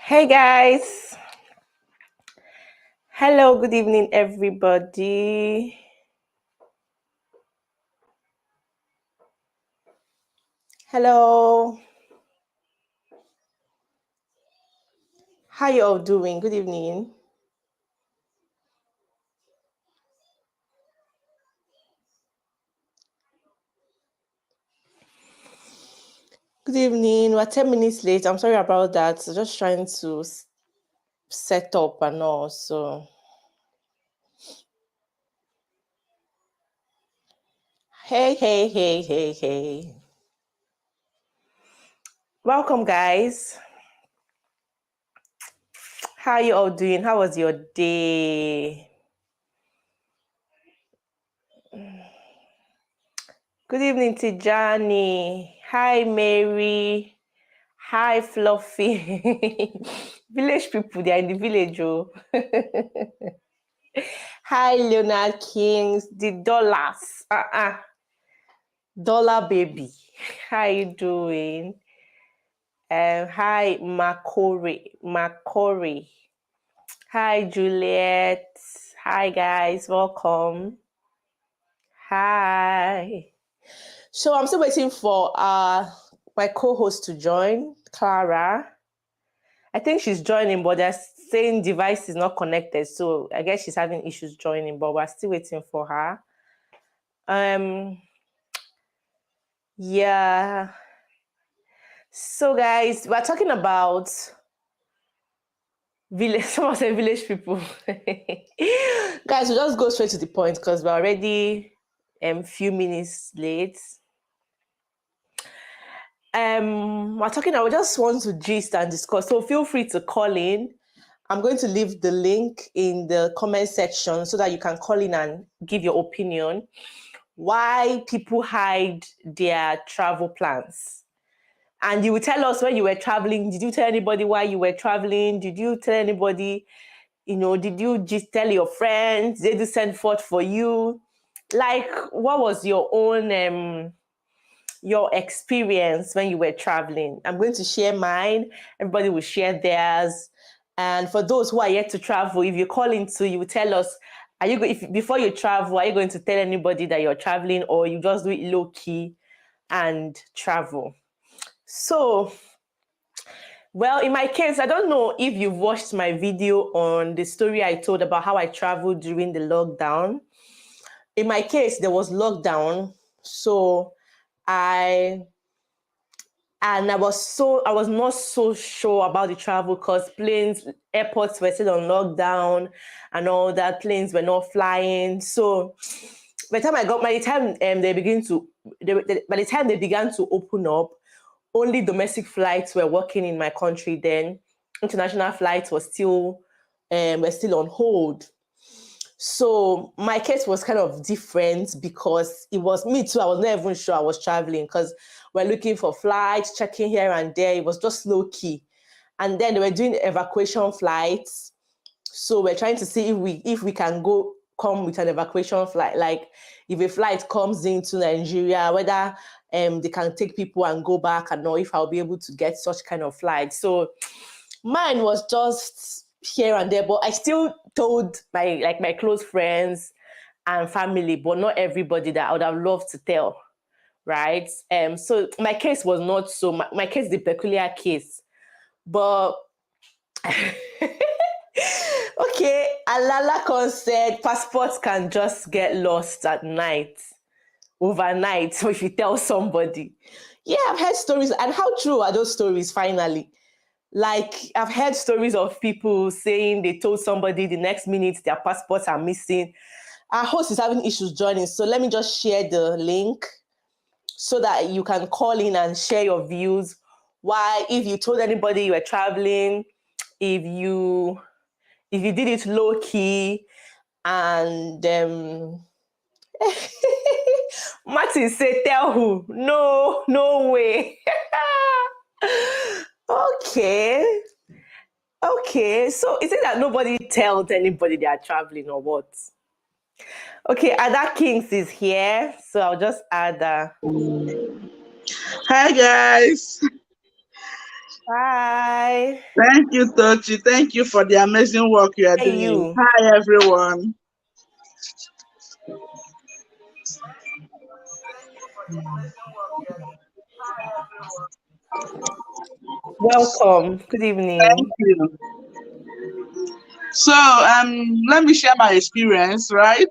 Hey guys, hello, good evening, everybody. Hello, how you all doing? Good evening. Good evening. We're 10 minutes late. I'm sorry about that. Just trying to set up and all. So, hey. Welcome, guys. How you all doing? How was your day? Good evening, Tijani. Hi, Mary. Hi, Fluffy. Village people, they are in the village, oh. Hi, Leonard Kings, the dollars. Dollar baby. How you doing? Hi, Macorey. Hi, Juliet. Hi, guys. Welcome. Hi. So I'm still waiting for my co-host to join, Clara. I think she's joining, but they're saying device is not connected. So I guess she's having issues joining, but we're still waiting for her. Yeah. So guys, we're talking about village. Someone said village people. Guys, we'll just go straight to the point because we're already few minutes late. We're talking. I just want to gist and discuss. So feel free to call in. I'm going to leave the link in the comment section so that you can call in and give your opinion. Why people hide their travel plans. And you will tell us when you were traveling. Did you tell anybody why you were traveling? Did you tell anybody, did you just tell your friends? Did they send forth for you? Like, what was your own your experience when you were traveling? I'm going to share mine. Everybody will share theirs. And for those who are yet to travel, if you call into, you will tell us, before you travel, are you going to tell anybody that you're traveling, or you just do it low key and travel? So, well, in my case, I don't know if you've watched my video on the story I told about how I traveled during the lockdown. In my case, there was lockdown. So I I was not so sure about the travel because airports were still on lockdown and all that. Planes were not flying. So by the time by the time they began to open up, only domestic flights were working in my country. Then international flights were still on hold. So my case was kind of different because it was me too. I was not even sure I was traveling because we're looking for flights, checking here and there. It was just low key. And then they were doing evacuation flights. So we're trying to see if we can come with an evacuation flight. Like if a flight comes into Nigeria, whether they can take people and go back, and know if I'll be able to get such kind of flight. So mine was just here and there, but I still told my close friends and family, but not everybody that I would have loved to tell, right? So my case was not so. My case is a peculiar case, but okay. Alala said passports can just get lost at night, overnight. So if you tell somebody, yeah, I've heard stories, and how true are those stories? Finally, like I've heard stories of people saying they told somebody the next minute their passports are missing. Our host is having issues joining, so let me just share the link so that you can call in and share your views. Why, if you told anybody you were traveling, if you did it low key, and Martin said, "Tell who? No, no way." Okay. Okay, so is it that nobody tells anybody they are traveling or what? Okay, Ada Kings is here, so I'll just add Hi guys. Bye. Thank you, Tochi. Thank you for the amazing work you are Hey, doing. you. Hi, everyone. Welcome. Good Thank evening. you. So, let me share my experience, right?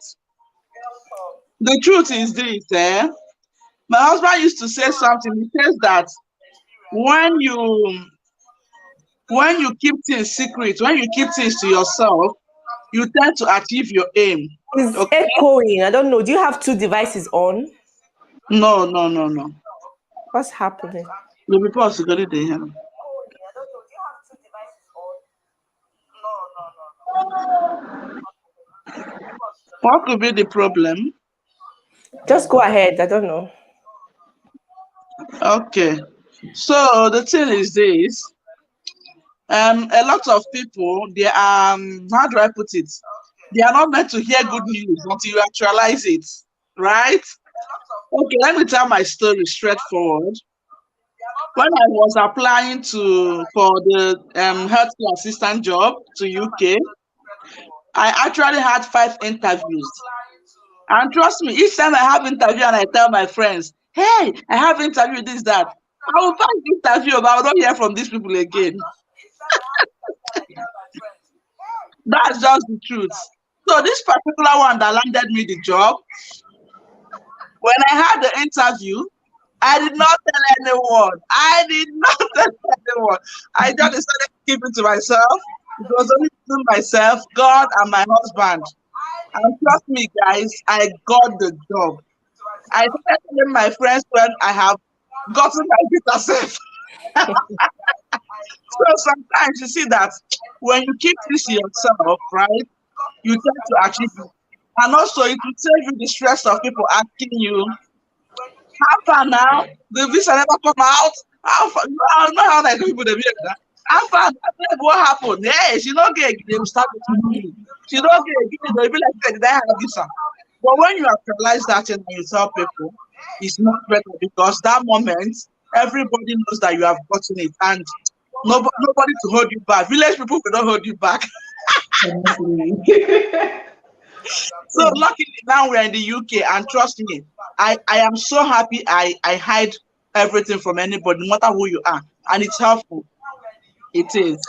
The truth is this, my husband used to say something. He says that when you when you keep things secret, when you keep things to yourself, you tend to achieve your aim. It's Okay? echoing. I don't know. Do you have two devices on? No, no, no, no. What's happening? The report is going to What could be the problem? Just go ahead. I don't know. Okay. So the thing is this. A lot of people, they are, how do I put it? They are not meant to hear good news until you actualize it, right? Okay, let me tell my story straightforward. When I was applying for the healthcare assistant job to UK, I actually had 5 interviews. And trust me, each time I have interview and I tell my friends, hey, I have interview, this, that, I will pass the interview, but I will not hear from these people again. That's just the truth. So this particular one that landed me the job, when I had the interview, I did not tell anyone. I did not tell anyone. I just decided to keep it to myself. It was only between myself, God, and my husband. And trust me, guys, I got the job. I started telling my friends when I have gotten my visa safe. So sometimes you see that when you keep this to yourself, right, you tend to achieve it. And also, it will save you the stress of people asking you, how far now? The visa never come out. How far? You know how like people they behave that. How far? What happened? Hey, she don't get. They will start to me. She don't get. They will be like, "Hey, did I have a visa?" But when you actualize that and you tell people, it's much better because that moment everybody knows that you have gotten it, and nobody to hold you back. Village people will not hold you back. So luckily now we're in the UK, and trust me, I am so happy I hide everything from anybody, no matter who you are, and it's helpful. It is.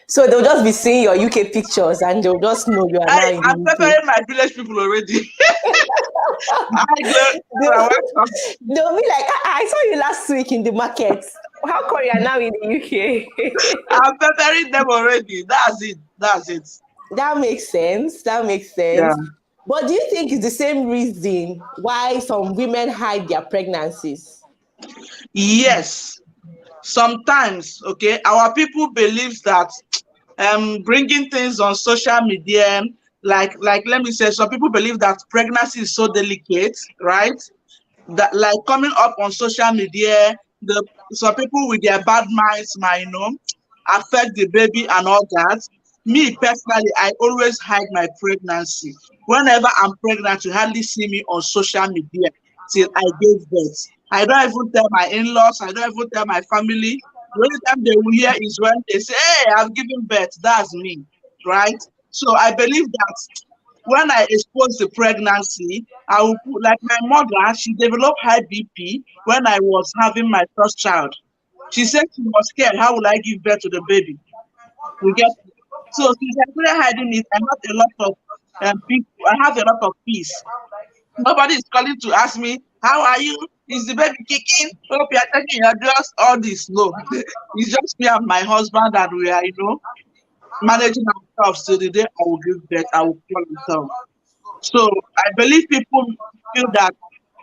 So they'll just be seeing your UK pictures and they'll just know you are now in the I'm UK. preparing my village people already. Hi, They'll, Gloria, welcome. they'll be like, I saw you last week in the market. How come you are now in the UK? I'm preparing them already. That's it. That's it. That makes sense. That makes Yeah. sense. But do you think it's the same reason why some women hide their pregnancies? Yes. Sometimes, okay, our people believes that bringing things on social media, like let me say, some people believe that pregnancy is so delicate, right? That like coming up on social media, the some people with their bad minds might affect the baby and all that. Me personally, I always hide my pregnancy. Whenever I'm pregnant, you hardly see me on social media till I gave birth. I don't even tell my in-laws, I don't even tell my family. The only time they will hear is when they say, hey, I've given birth. That's me, right? So I believe that when I exposed the pregnancy, I will put, like my mother, she developed high BP when I was having my first child. She said she was scared. How will I give birth to the baby? You get it? So since I started hiding it, I have a lot of people. I have a lot of peace. Nobody is calling to ask me, "How are you? Is the baby kicking? Hope you are taking your drugs." All this, no. It's just me and my husband that we are, managing ourselves till the day I will give birth. I will call myself. So I believe people feel that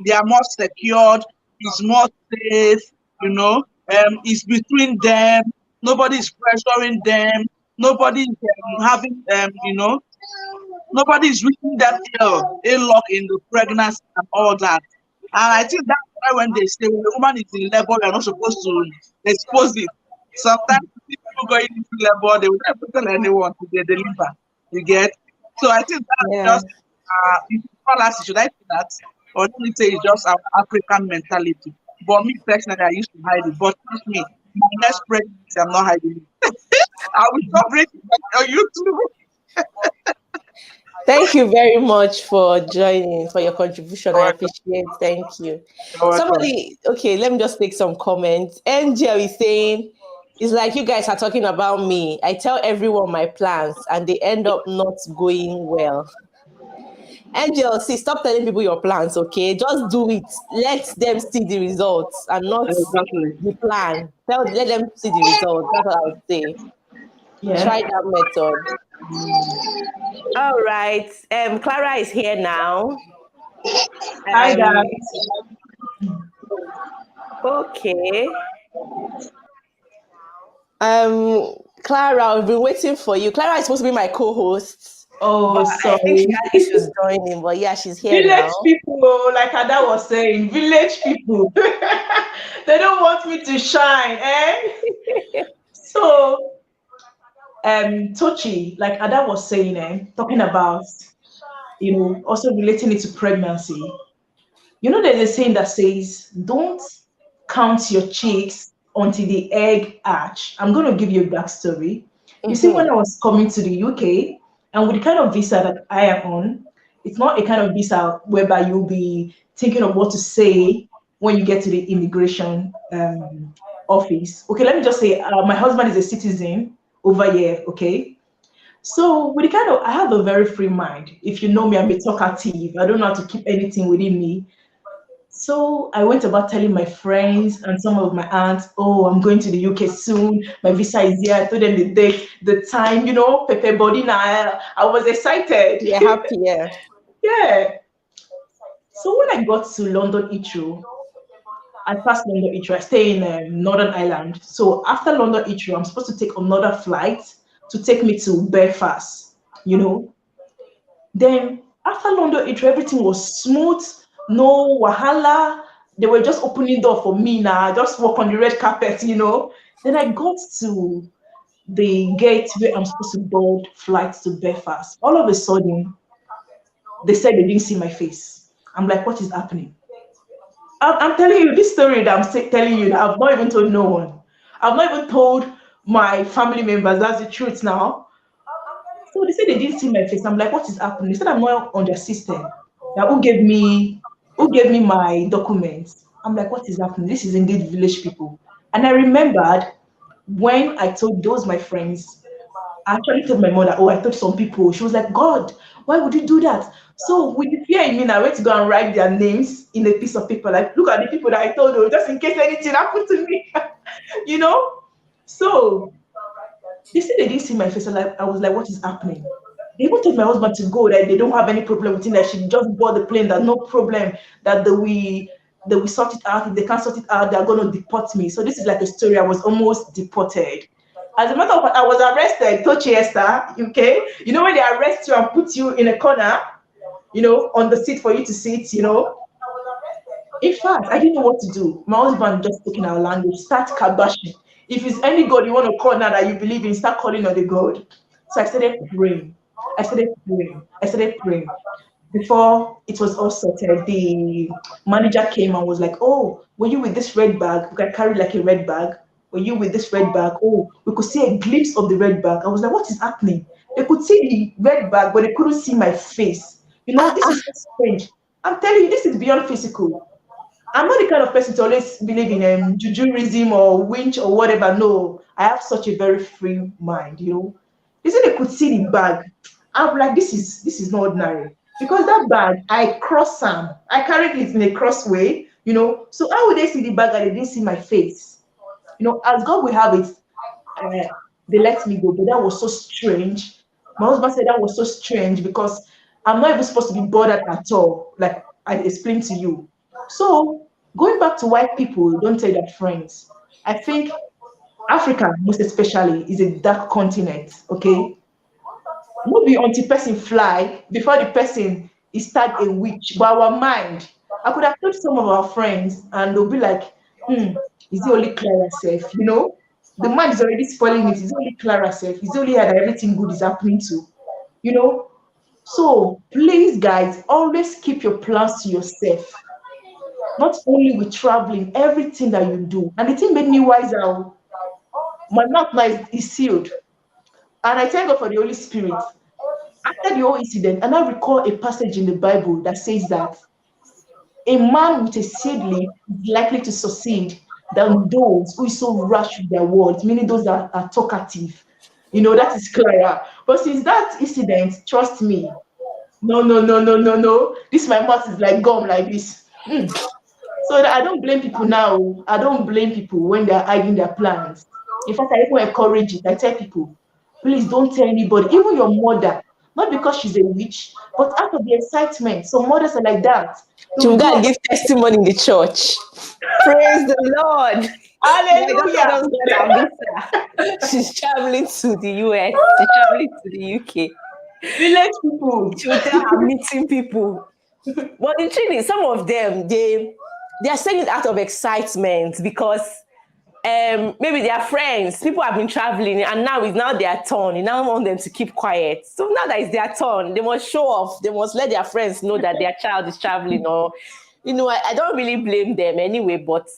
they are more secured, it's more safe, it's between them, nobody is pressuring them, nobody is having nobody is wishing them ill luck in the pregnancy and all that. And I think that's why when they say when the woman is in labor, you're not supposed to expose it. Sometimes people going into labor, they will never tell anyone to they deliver. You get? So I think that's Yeah. just it's fallacy. Should I say that? Or let me say it's just our African mentality. But me personally, I used to hide it. But trust me, my next pregnancy, I'm not hiding it. I will stop breaking on YouTube. Thank you very much for joining, for your contribution. You're I welcome. appreciate. Thank you. You're welcome. Somebody, okay, let me just take some comments. Angel is saying, it's like you guys are talking about me. I tell everyone my plans and they end up not going well. Angel, see, stop telling people your plans, okay? Just do it. Let them see the results and not Exactly. the plan. Let them see the results. That's what I would say. Try Yeah. that method. All right. Clara is here now. Hi Um, guys. okay. Clara, I've been waiting for you. Clara is supposed to be my co-host, Oh, but I think she sorry. had issues joining. But yeah, she's here Village now. people, like Ada was saying, village people. They don't want me to shine, eh? So, Tochi, like Ada was saying, talking about, also relating it to pregnancy. There's a saying that says, don't count your chicks until the egg hatch. I'm going to give you a backstory. You see, when Mm-hmm. I was coming to the UK, and with the kind of visa that I am on, it's not a kind of visa whereby you'll be thinking of what to say when you get to the immigration office. Okay, let me just say, my husband is a citizen over here, okay? So with the kind of, I have a very free mind. If you know me, I'm a talkative. I don't know how to keep anything within me. So I went about telling my friends and some of my aunts, oh, I'm going to the UK soon. My visa is here. I told them the date, the time, Pepe body now. I was excited. You're happy, yeah. Yeah. So when I got to London Heathrow, I passed London Heathrow. I stay in Northern Ireland. So after London Heathrow, I'm supposed to take another flight to take me to Belfast, you know. Then after London Heathrow, everything was smooth, no wahala. They were just opening door for me now. I just walk on the red carpet. Then I got to the gate where I'm supposed to board flights to Belfast. All of a sudden, they said they didn't see my face. I'm like, what is happening? I'm telling you this story that telling you that I've not even told no one. I've not even told my family members. That's the truth now. So they said they didn't see my face. I'm like, what is happening? They said I'm not on their system. Now who gave me my documents? I'm like, what is happening? This is indeed village people. And I remembered when I told those my friends, I actually told my mother, oh, I told some people. She was like, God, why would you do that? So with the fear in me, I went to go and write their names in a piece of paper. Like, look at the people that I told them, just in case anything happened to me, you know? So they said they didn't see my face. I was like, what is happening? They even told my husband to go, that they don't have any problem with him, that she just board the plane, that no problem, that they will sort it out. If they can't sort it out, they're gonna deport me. So this is like a story. I was almost deported. As a matter of fact, I was arrested, Tochiesther, okay? You know when they arrest you and put you in a corner, on the seat for you to sit. In fact, I didn't know what to do. My husband just spoke in our language, start kabashing. If it's any God you want to call now that you believe in, start calling on the God. So I started praying. I started praying. I started praying. Before it was all sorted, the manager came and was like, oh, were you with this red bag? We can carry like a red bag. Were you with this red bag? Oh, we could see a glimpse of the red bag. I was like, what is happening? They could see the red bag, but they couldn't see my face. This is so strange. I'm telling you, this is beyond physical. I'm not the kind of person to always believe in jujuism or winch or whatever. No, I have such a very free mind. They said they could see the bag. I'm like, this is not ordinary. Because that bag, I cross some. I carried it in a crossway. So how would they see the bag and they didn't see my face? As God will have it, they let me go. But that was so strange. My husband said that was so strange because I'm not even supposed to be bothered at all, like I explained to you. So going back to why people don't tell their friends, I think Africa, most especially, is a dark continent. Okay, maybe until person fly before the person is tag a witch, but our mind. I could have told some of our friends, and they'll be like, is it only Clara safe? The mind is already spoiling it. Is it only Clara safe? Is it only her that everything good is happening to? You know. So please, guys, always keep your plans to yourself. Not only with traveling, everything that you do. And the thing made me wiser. Oh. My mouth now is sealed. And I thank God for the Holy Spirit. After the whole incident, and I recall a passage in the Bible that says that a man with a sealed lip is likely to succeed than those who is so rash with their words, meaning those that are talkative. That is Clara. But since that incident, trust me, no, no, no, no, no, no. This my mouth is like gum like this. So I don't blame people now. I don't blame people when they're hiding their plans. In fact, I even encourage it. I tell people, please don't tell anybody, even your mother, not because she's a witch, but out of the excitement. Some mothers are like that. They She will will go go and up, give testimony in the church. Praise the Lord. My daughter hallelujah. just got her visa. She's traveling to the US. She's traveling to the UK. Village people. She will tell her meeting people. But the thing is, some of them they are saying it out of excitement because maybe their friends, people have been traveling, and now it's now their turn. You now want them to keep quiet. So now that it's their turn, they must show off. They must let their friends know that their child is traveling. Or, I don't really blame them anyway. But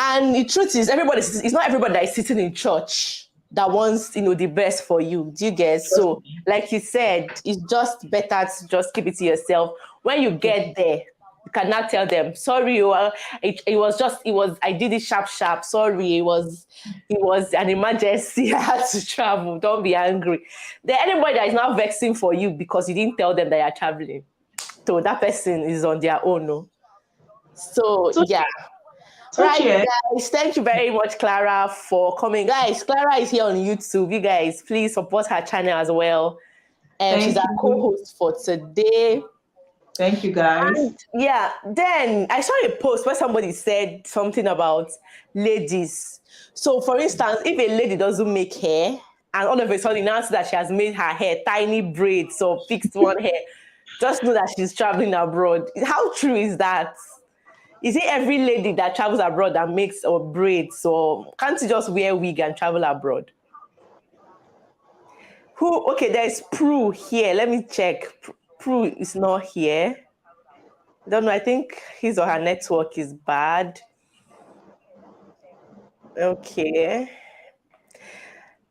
and the truth is, it's not everybody that is sitting in church that wants, the best for you. Do you get? So, like you said, it's just better to just keep it to yourself. When you get there, you cannot tell them, sorry, I did it sharp, sharp. Sorry, it was an emergency. I had to travel. Don't be angry. There anybody that is now vexing for you because you didn't tell them that you're traveling. So that person is on their own. No? So yeah. Right, Tochi, eh? guys. Thank you very much, Clara, for coming. Guys, Clara is here on YouTube. You guys, please support her channel as well. She's Thank our you. co-host for today. Thank you, guys. And yeah, then I saw a post where somebody said something about ladies. So, for instance, if a lady doesn't make hair, and all of a sudden now that she has made her hair tiny braids or fixed one hair, just know that she's traveling abroad. How true is that? Is it every lady that travels abroad that makes or braids, or can't you just wear wig and travel abroad? Who? Okay, there's Prue here. Let me check. Prue is not here. I don't know. I think his or her network is bad. Okay.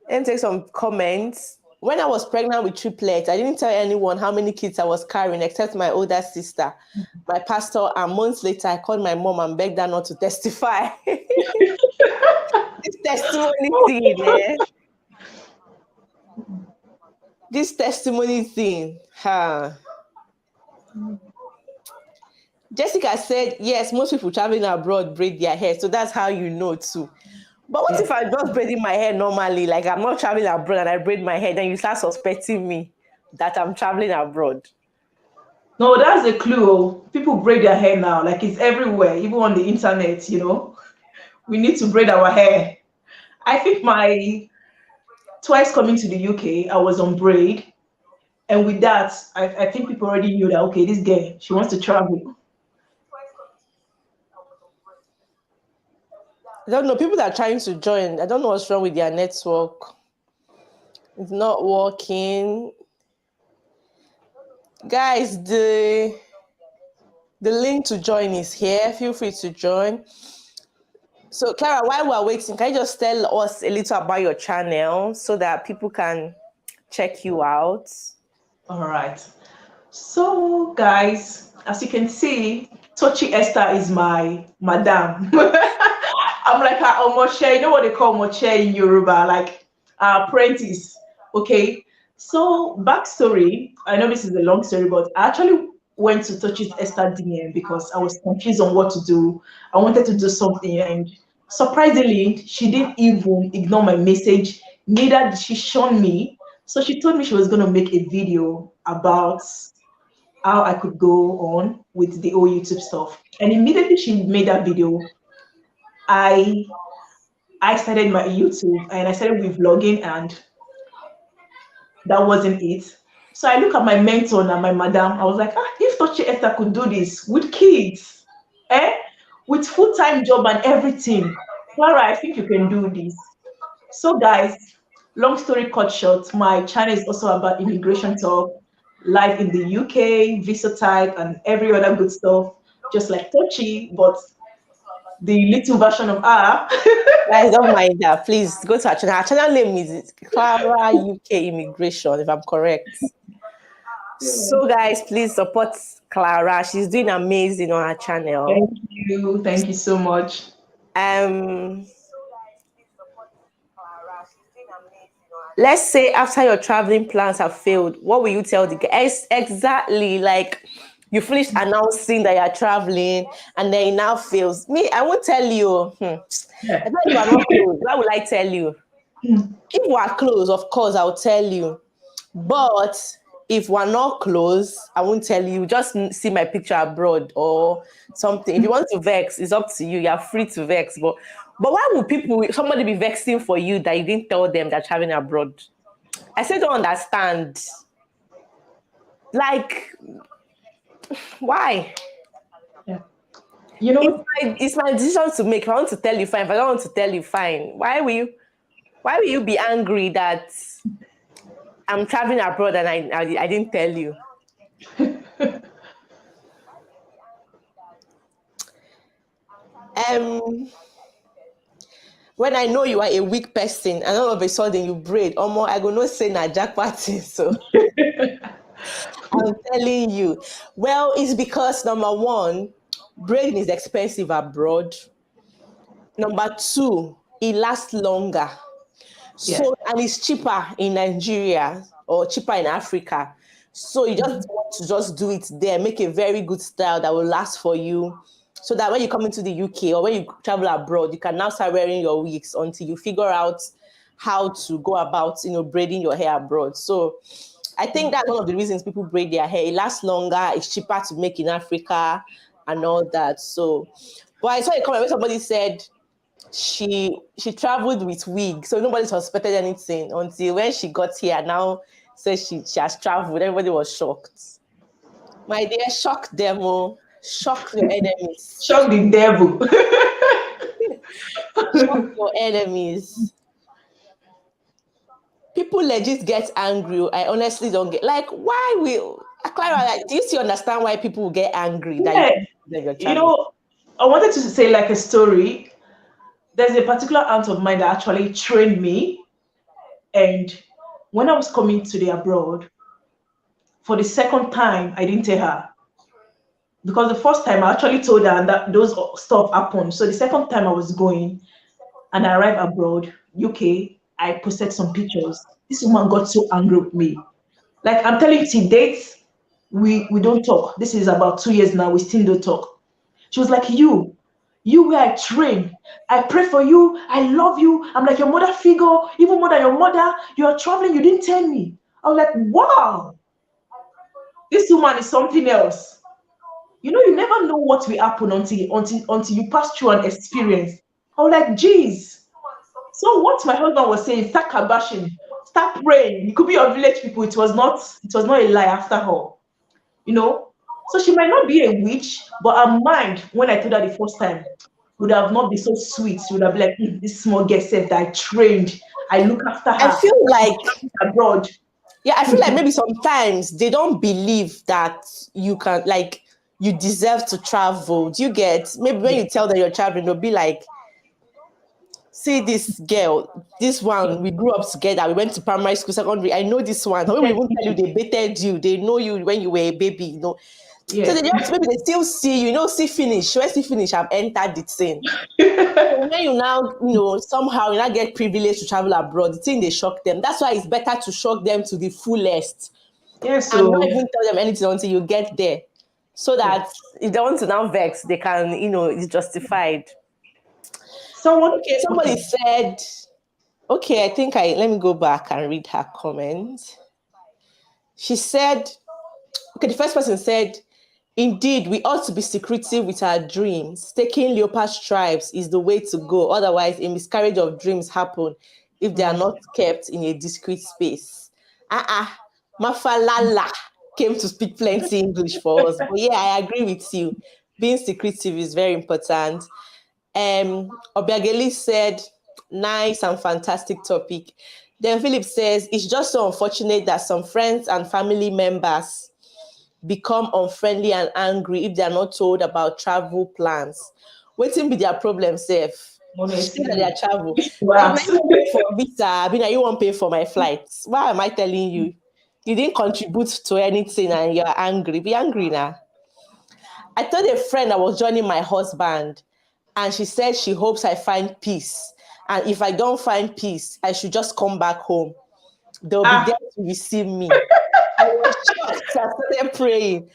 Let me take some comments. When I was pregnant with triplets, I didn't tell anyone how many kids I was carrying except my older sister, my pastor, and months later I called my mom and begged her not to testify. This testimony thing, eh? This testimony thing. Huh. Jessica said, yes, most people traveling abroad braid their hair. So that's how you know too. But what if I'm just braiding my hair normally? Like I'm not traveling abroad and I braid my hair, then you start suspecting me that I'm traveling abroad. No, that's a clue. Oh. People braid their hair now, like it's everywhere, even on the internet. We need to braid our hair. I think my twice coming to the UK, I was on braid. And with that, I think people already knew that, okay, this girl, she wants to travel. I don't know. People are trying to join. I don't know what's wrong with their network. It's not working. Guys, the link to join is here. Feel free to join. So, Clara, while we're waiting, can you just tell us a little about your channel so that people can check you out? All right. So, guys, as you can see, Tochi Esther is my madam. I'm like her omoshe. You know what they call omoshe in Yoruba, like our apprentice. Okay. So, backstory. I know this is a long story, but I actually went to Tochi's Esther DM because I was confused on what to do. I wanted to do something, and surprisingly, she didn't even ignore my message. Neither did she shun me. So she told me she was going to make a video about how I could go on with the whole YouTube stuff. And immediately she made that video, I I started my YouTube and I started with vlogging, and that wasn't it. So I look at my mentor and my madam. I was like, if Tochi Esther could do this with kids, with full-time job and everything, Clara, I think you can do this. So guys, long story cut short, my channel is also about immigration talk, life in the UK, visa type, and every other good stuff, just like Tochi, but the little version of her. Guys, don't mind that. Please go to our channel. Our channel name is Clara UK Immigration, if I'm correct. So, guys, please support Clara. She's doing amazing on her channel. Thank you. Thank you so much. Let's say after your traveling plans have failed, what will you tell the guys? Exactly, like you finished announcing that you're traveling and then it now fails. Me, I won't tell you. Yeah. I don't know if you are not close. Why would I tell you? If we are close, of course, I'll tell you. But if we're not close, I won't tell you. Just see my picture abroad or something. If you want to vex, it's up to you. You're free to vex. But why would somebody be vexing for you that you didn't tell them that traveling abroad? I still don't understand. Like, why? Yeah. You know, It's my decision to make. If I want to tell you, fine. If I don't want to tell you, fine. Why will you be angry that I'm traveling abroad and I didn't tell you? When I know you are a weak person and all of a sudden you braid, I go no say na jackpot. So I'm telling you. Well, it's because number one, braiding is expensive abroad. Number two, it lasts longer. yeah. So, and it's cheaper in Nigeria or cheaper in Africa. So you just want to just do it there, make a very good style that will last for you. So that when you come into the UK or when you travel abroad, you can now start wearing your wigs until you figure out how to go about, braiding your hair abroad. So I think that's one of the reasons people braid their hair. It lasts longer, it's cheaper to make in Africa and all that. So, but I saw a comment where somebody said she traveled with wig, so nobody suspected anything until when she got here. Now says she has traveled. Everybody was shocked. My dear, shock them all. Shock your enemies. Shock the devil. Shock your enemies. People legit get angry. I honestly don't get why will Clara, do you still understand why people will get angry that Yeah. you're You know, I wanted to say like a story. There's a particular aunt of mine that actually trained me. And when I was coming to the abroad, for the second time, I didn't tell her. Because the first time I actually told her and that those stuff happened. So the second time I was going and I arrived abroad, UK, I posted some pictures. This woman got so angry with me. Like I'm telling you, till dates, we don't talk. This is about 2 years now. We still don't talk. She was like, you where I train. I pray for you. I love you. I'm like your mother figure, even more than your mother. You're traveling. You didn't tell me. I was like, wow, this woman is something else. You never know what will happen until you pass through an experience. I was like, geez. So what my husband was saying, start kabashing, start praying. It could be your village people. It was not a lie after all. So she might not be a witch, but her mind, when I told her the first time, would have not been so sweet. She would have been like, this small girl said that I trained, I look after I her. feel like Abroad. Yeah, I feel like maybe sometimes they don't believe that you can, you deserve to travel. Do you get? Maybe when you tell them you're traveling, they'll be like, see this girl, this one, we grew up together. We went to primary school, secondary. I know this one. When we won't tell you they baited you, they know you when you were a baby. Yeah. So maybe they still see you, see finish. When see finish, I've entered the scene. So when you now, somehow you now get privileged to travel abroad, the thing they shock them. That's why it's better to shock them to the fullest Yeah, and so not even tell them anything until you get there. So that if they want to now vex, they can, it's justified. Somebody said, I think let me go back and read her comment. She said, the first person said, indeed, we ought to be secretive with our dreams. Taking leopard stripes is the way to go. Otherwise, a miscarriage of dreams happen if they are not kept in a discreet space. Mafalala came to speak plenty English for us. But yeah, I agree with you. Being secretive is very important. Obiageli said, nice and fantastic topic. Then Philip says, it's just so unfortunate that some friends and family members become unfriendly and angry if they are not told about travel plans. Waiting be their problem, safe. Say that Honestly, they travel. But now relax. you won't pay for visa. I mean, now you won't pay for my flights. Why am I telling you? You didn't contribute to anything and you're angry. Be angry now. I told a friend I was joining my husband, and she said she hopes I find peace. And if I don't find peace, I should just come back home. They'll be there Ah, to receive me. I was shocked. So I started praying.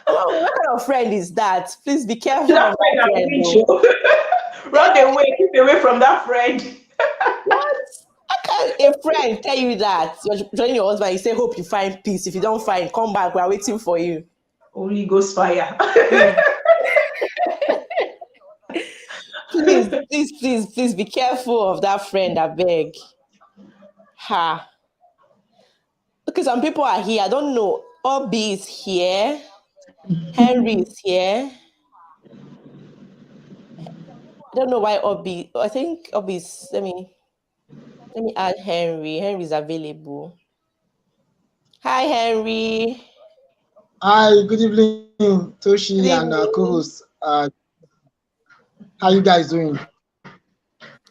Oh, what kind of friend is that? Please be careful that of friend that I friend, reach though. you. Run away, keep away from that friend. What? How can a friend tell you that you're joining your husband? You say, hope you find peace. If you don't find, come back. We're waiting for you. Holy Ghost fire. Please, please be careful of that friend, I beg. Ha. Okay, some people are here. I don't know. Obi is here. Henry is here. I don't know why Obi. I think Obi is. Let me add Henry. Henry is available. Hi, Henry. Hi, good evening, Toshi Good and co-host. evening. How you guys doing?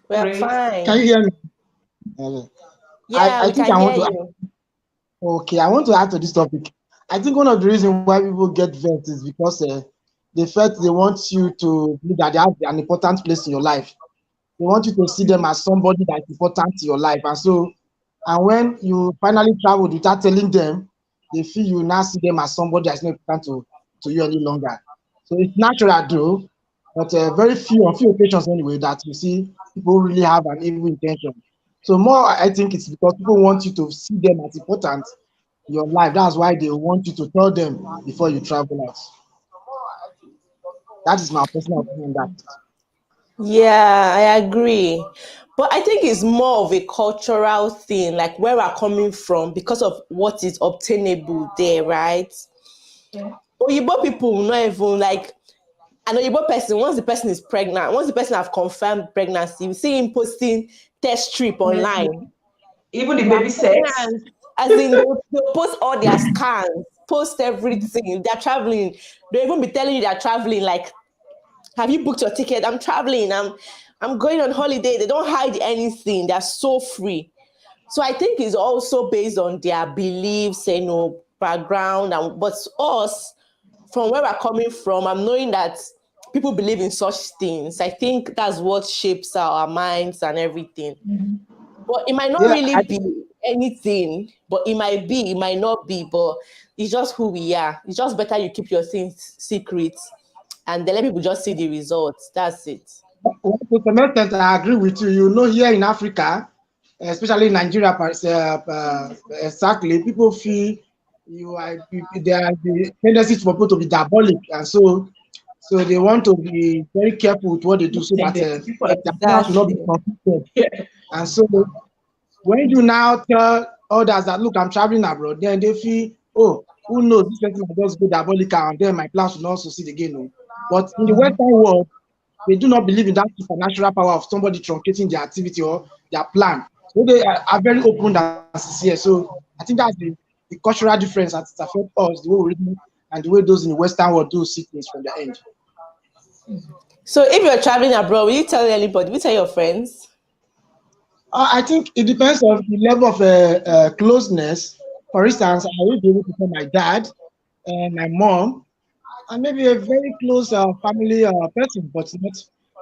We're Great. Can you fine. hear me? Uh, I, Yeah, I we think can I hear want to you. okay, I want to add to this topic. I think one of the reasons why people get vexed is because they felt they want you to believe that they have an important place in your life. They want you to see them as somebody that's important in your life. And when you finally traveled without telling them, they feel you now see them as somebody that's not important to you any longer. So it's natural though, but very few, on few occasions anyway, that you see people really have an evil intention. So more, I think it's because people want you to see them as important in your life. That's why they want you to tell them before you travel out. That is my personal opinion. That Yeah, I agree. But I think it's more of a cultural thing, like where we're coming from because of what is obtainable there, right? Yeah. Oyibo people will not even like an Oyibo person, once the person is pregnant, once the person have confirmed pregnancy, you see him posting test strip Honestly. online. Even the They are baby sex. pregnant. As in, they'll post all their scans, post everything. They're traveling. They'll even be telling you they're traveling. Like, have you booked your ticket? I'm traveling. I'm going on holiday. They don't hide anything. They're so free. So I think it's also based on their beliefs, background. But us, from where we're coming from, I'm knowing that people believe in such things. I think that's what shapes our minds and everything. But it might not yeah, really I be anything, but it might be, it might not be, but it's just who we are. It's just better you keep your things secret and then let people just see the results. That's it. well, to some extent, I agree with you. You know, here in Africa, especially in Nigeria, exactly, people feel there are the tendency for people to be diabolic, and so they want to be very careful with what they do, so that Tendency. People are their plans will not be Exactly. confused. yeah. And so, when you now tell others that look, I'm traveling abroad, then they feel, oh, who knows, this person might just go diabolical, and then my plans will not succeed again. No. But in the Western world, they do not believe in that supernatural power of somebody truncating their activity or their plan. So they are very open and sincere. So I think that's the cultural difference that affects us, the way we read and the way those in the Western world do see things from the end. So if you're traveling abroad, will you tell anybody? Will you tell your friends? I think it depends on the level of closeness. For instance, I will be able to tell my dad and my mom, and maybe a very close family person, but not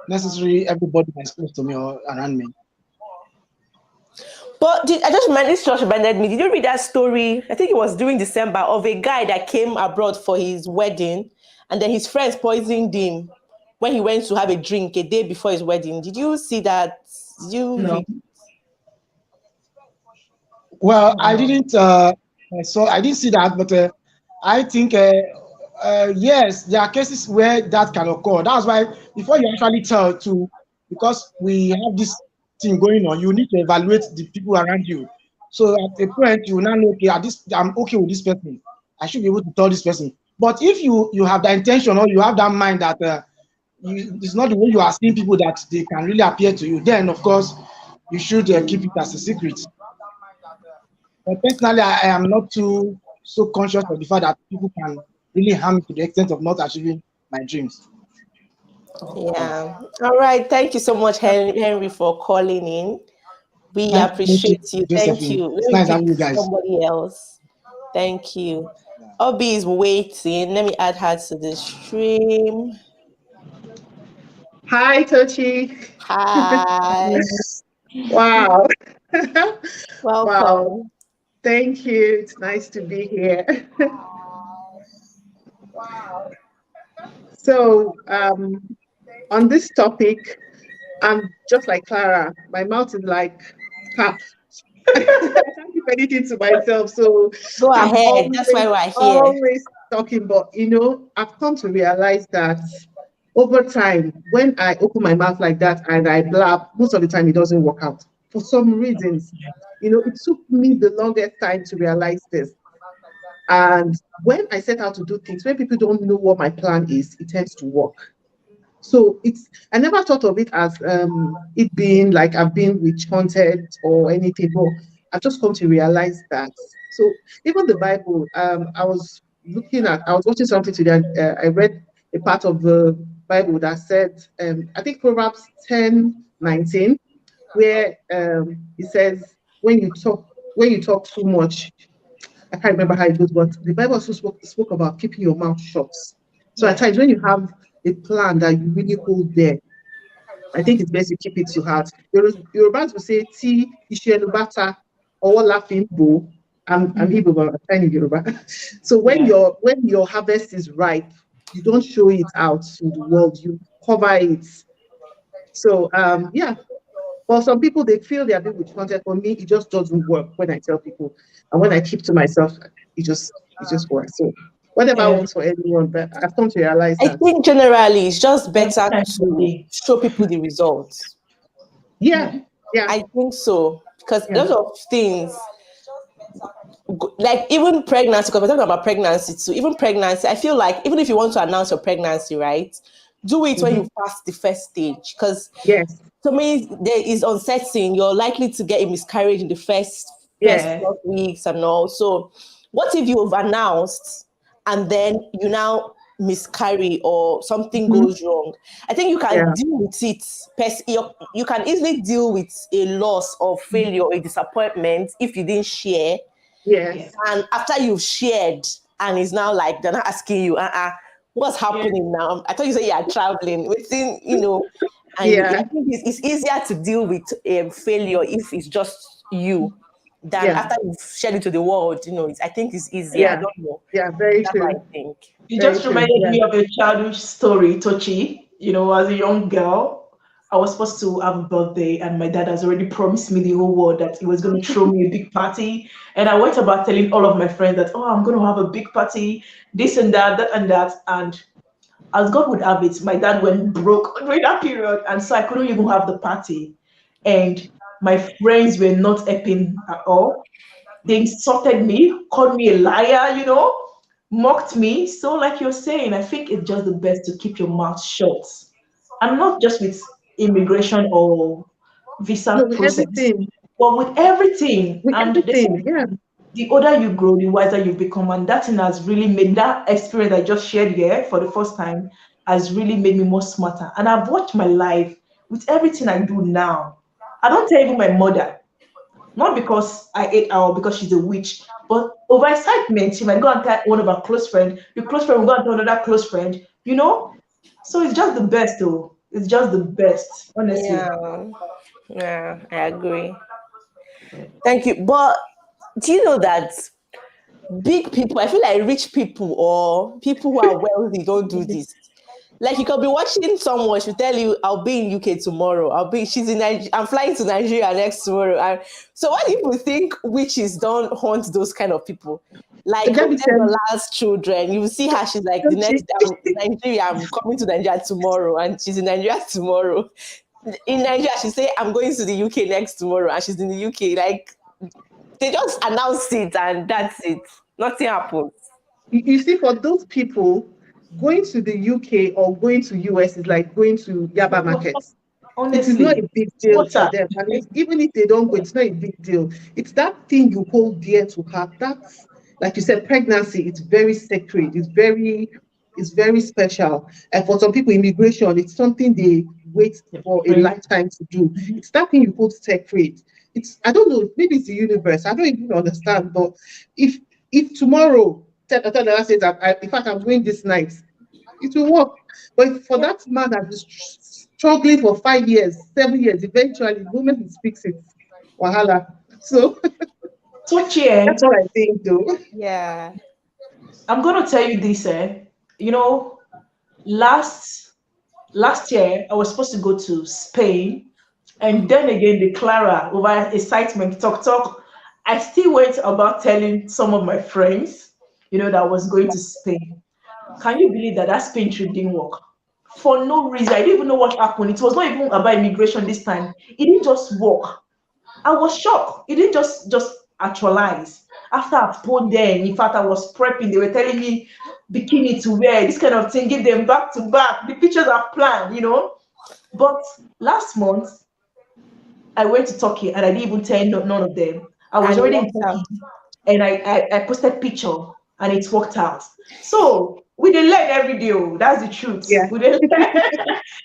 necessarily everybody that's close to me or around me. But I just remember this just reminded me. Did you read that story? I think it was during December of a guy that came abroad for his wedding, and then his friends poisoned him when he went to have a drink a day before his wedding. Did you see that? Did you No. read? Well, No. I didn't see that, but I think yes, there are cases where that can occur. That's why before you actually tell to, because we have this thing going on, you need to evaluate the people around you. So at a point, you will now know, okay, I'm okay with this person. I should be able to tell this person. But if you have the intention or you have that mind that it's not the way you are seeing people that they can really appear to you, then of course you should keep it as a secret. But personally, I am not too so conscious of the fact that people can really harm me to the extent of not achieving my dreams. Yeah. All right. Thank you so much, Henry, for calling in. We Nice to meet you, appreciate you. Thank Josephine. you. Let It's me nice having pick you guys. somebody else. Thank you. Yeah. Obi is waiting. Let me add her to the stream. Hi, Tochi. Hi. Wow. Wow. Welcome. Thank you. It's nice to be here. So, on this topic, I'm just like Clara. My mouth is like tap. I can't keep anything to myself. So Go I'm ahead. That's always, why we're here. always talking. But, I've come to realize that over time, when I open my mouth like that and I blab, most of the time it doesn't work out for some reasons. It took me the longest time to realize this. And when I set out to do things, when people don't know what my plan is, it tends to work. So I never thought of it as it being like I've been witch hunted or anything, but I've just come to realize that. So even the Bible, I was watching something today, and I read a part of the Bible that said, I think Proverbs 10:19, where it says, when you talk too much, I can't remember how it goes, but the Bible also spoke about keeping your mouth shut. So at Yeah. times when you have a plan that you really hold there, I think it's best you keep it to heart. Yorubas will say, "Ti ishenubata or laughing bo." I'm Mhm. Igbo, but I'm trying Yoruba. So when Yeah. your harvest is ripe, you don't show it out to the world. You cover it. So yeah. For some people, they feel they are being with content. For me, it just doesn't work when I tell people, and when I keep to myself, it just works. So whatever Yeah. works for everyone, but I've come to realize I that think generally it's just Every better time of the to day. show people the results. yeah, Yeah. yeah, I think so. Because a yeah, lot of things, like even pregnancy, because we're talking about pregnancy too, even pregnancy, I feel like even if you want to announce your pregnancy, right, do it when hmm you pass the first stage. Because yes, to me, there is uncertain. You're likely to get a miscarriage in the first yes, Yeah. 12 weeks and all. So, what if you've announced and then you now miscarry or something hmm goes wrong? I think you can yeah, deal with it. You can easily deal with a loss or failure or a disappointment if you didn't share. Yeah. yes, And after you've shared, and it's now like they're not asking you, what's Yeah. happening now? I thought you said you are traveling within, and yeah, I think it's easier to deal with failure if it's just you than yeah, after you've shared it to the world. I think it's easier. I yeah, don't know. yeah. Very That's what true, I think. It very just true. reminded Yeah. me of a childhood story, Tochi. As a young girl, I was supposed to have a birthday, and my dad has already promised me the whole world that he was going to throw me a big party. And I went about telling all of my friends that, oh, I'm going to have a big party, this and that, that and that. And as God would have it, my dad went broke during that period. And so I couldn't even have the party. And my friends were not helping at all. They insulted me, called me a liar, mocked me. So, like you're saying, I think it's just the best to keep your mouth shut. And not just with immigration or No, visa with process, everything, but with everything. with And they say everything. Yeah, the older you grow, the wiser you become. And that thing has really made that experience I just shared here for the first time has really made me more smarter. And I've watched my life with everything I do now. I don't tell even my mother. Not because I ate her or because she's a witch, but over excitement, she might go and tell one of her close friends. Your close friend will go and tell another close friend. So it's just the best, though. It's just the best, honestly. Yeah, yeah, I agree. Thank you. But do you know that big people, I feel like rich people or people who are wealthy don't do this. Like you could be watching someone, she'll tell you, I'll be in UK tomorrow. She's in Nigeria, I'm flying to Nigeria next tomorrow. And so what if you think witches don't haunt those kind of people? Like let hope me them tell your you, last children. You will see her, she's like the don't next you- Nigeria, I'm coming to Nigeria tomorrow, and she's in Nigeria tomorrow. In Nigeria, she say, I'm going to the UK next tomorrow, and she's in the UK. Like they just announce it and that's it. Nothing happens. you see, for those people, going to the UK or going to US is like going to Yaba markets. It is not Honestly, a big it's deal for water. them. And even if they don't go, it's not a big deal. It's that thing you hold dear to heart. That's, like you said, pregnancy. It's very sacred. It's very. is very special. And for some people, immigration, it's something they wait for a lifetime to do. It's that thing you hold sacred. It's, I don't know, maybe it's the universe. I don't even understand. But if tomorrow, tell says that in fact I'm going this night, it will work. But for that man that is struggling for 5 years, 7 years, eventually, the moment he speaks it, wahala. So Tochi, that's what I think, though. Yeah. I'm gonna tell you this, you know, last year I was supposed to go to Spain, and then again the Clara over excitement talk. I still went about telling some of my friends, that I was going to Spain. Can you believe that Spain trip didn't work? For no reason. I didn't even know what happened. It was not even about immigration this time. It didn't just work. I was shocked. It didn't just actualize. After I phoned them, in fact, I was prepping. They were telling me bikini to wear, this kind of thing, give them back to back. The pictures are planned. But last month, I went to Turkey and I didn't even tell none of them. I was And it already in worked Turkey out. and I posted picture and it worked out. So we didn't learn every day. That's the truth. Yeah. We didn't learn.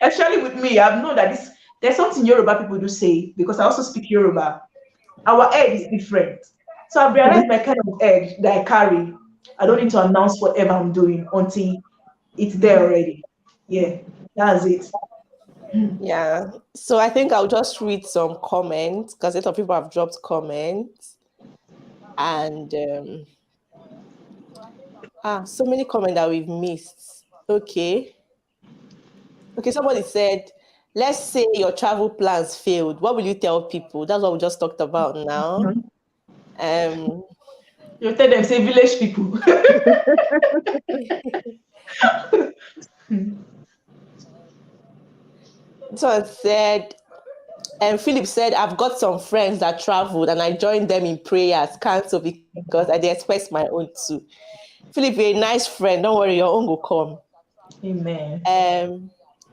Especially with me, I've known that there's something Yoruba people do say, because I also speak Yoruba. Our edge is different. So I've realized my kind of edge that I carry. I don't need to announce whatever I'm doing until it's there already. Yeah, that's it. Yeah. So I think I'll just read some comments because a lot of people have dropped comments. And so many comments that we've missed. Okay, somebody said, let's say your travel plans failed. What will you tell people? That's what we just talked about now. You tell them, say village people. Someone said, and Philip said, I've got some friends that traveled and I joined them in prayers. Cancel because I did express my own too. Philip, you're a nice friend. Don't worry, your own will come. Amen.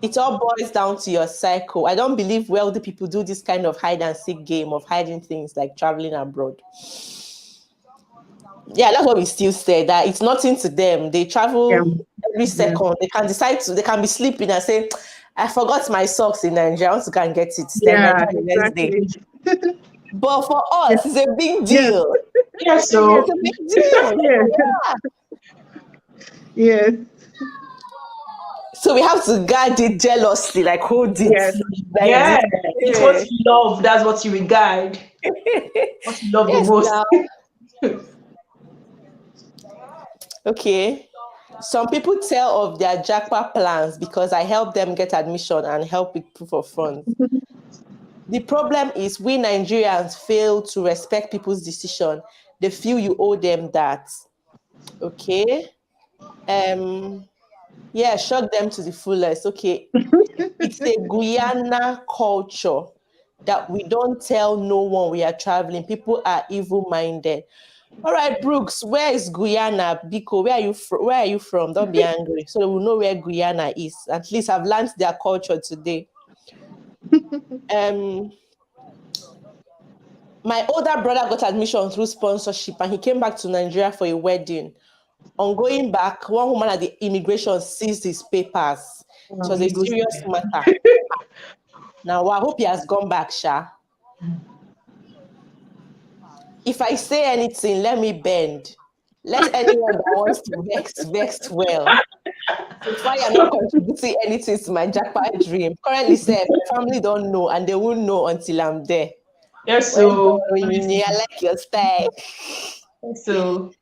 It all boils down to your cycle. I don't believe wealthy people do this kind of hide and seek game of hiding things like traveling abroad. Yeah, that's what we still say, that it's nothing to them. They travel every second. They can they can be sleeping and say, I forgot my socks in Nigeria. I want to go and get it. Then Yeah, Nigeria the next day. exactly. But for us, it's a big deal. Yes, so It's a big deal. Yes. So we have to guard it jealously, like hold it. Yes. Like yeah, this. it's what you love. That's what you regard. What you love the Yes, most. now. Okay. Some people tell of their jackpot plans because I help them get admission and help with proof of funds. The problem is we Nigerians fail to respect people's decision. They feel you owe them that. Okay. Yeah, shock them to the fullest. Okay. It's a Guyana culture that we don't tell no one we are traveling. People are evil-minded. All right, Brooks, where is Guyana? Biko, where are you from? Don't be angry. So we'll know where Guyana is. At least I've learned their culture today. My older brother got admission through sponsorship and he came back to Nigeria for a wedding. On going back, one woman at the immigration seized his papers. It was a serious matter. Now, I hope he has gone back, Sha. If I say anything, let me bend. Let anyone that wants to vex well. So far, you're not contributing anything to my jackpot dream. Currently, say my family don't know, and they won't know until I'm there. Yes, so I like your style. so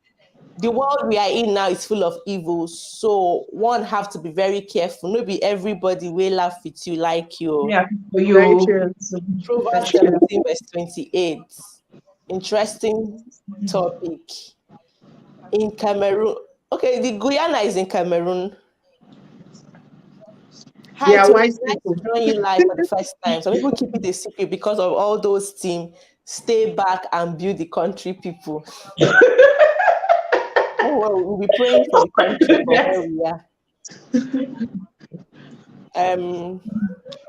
The world we are in now is full of evil, so one have to be very careful. Not be everybody will laugh with you like you. yeah, for Very you. true. Proverbs 17 verse 28. Interesting topic. In Cameroon. Okay, the Guyana is in Cameroon. Hi, Yeah, Tochi. wise Nice people. to join you live for the first time. Some people keep it a secret because of all those teams. Stay back and build the country, people. Oh, well, we'll be praying for the country for where we are.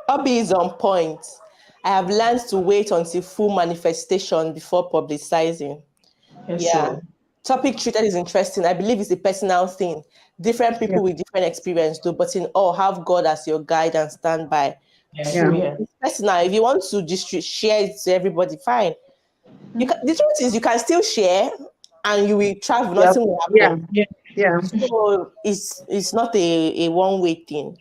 Obi is on point. I have learned to wait until full manifestation before publicizing. Yes, Yeah. so Topic treated is interesting. I believe it's a personal thing. different people with different experience too, but in all, have God as your guide and stand by. True. Yeah. It's personal. If you want to just share it to everybody, fine. You can, the truth is, you can still share, and you will travel. Nothing will happen. Yeah. So it's not a one-way thing.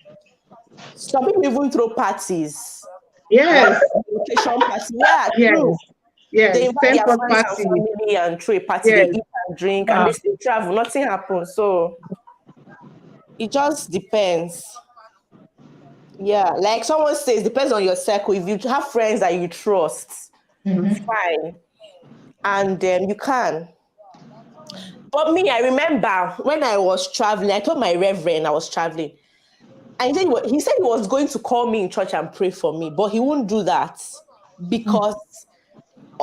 Some people even throw parties. Yes. Relocation party. Yeah, true. Yes. They Yes. invite Same their for friends and party. family and throw a party. They Yes. eat and drink, and they still travel. Nothing happens. So it just depends. Yeah, like someone says, depends on your circle. If you have friends that you trust, fine, and you can. But me, I remember when I was traveling, I told my reverend I was traveling. And he said he was going to call me in church and pray for me, but he won't do that because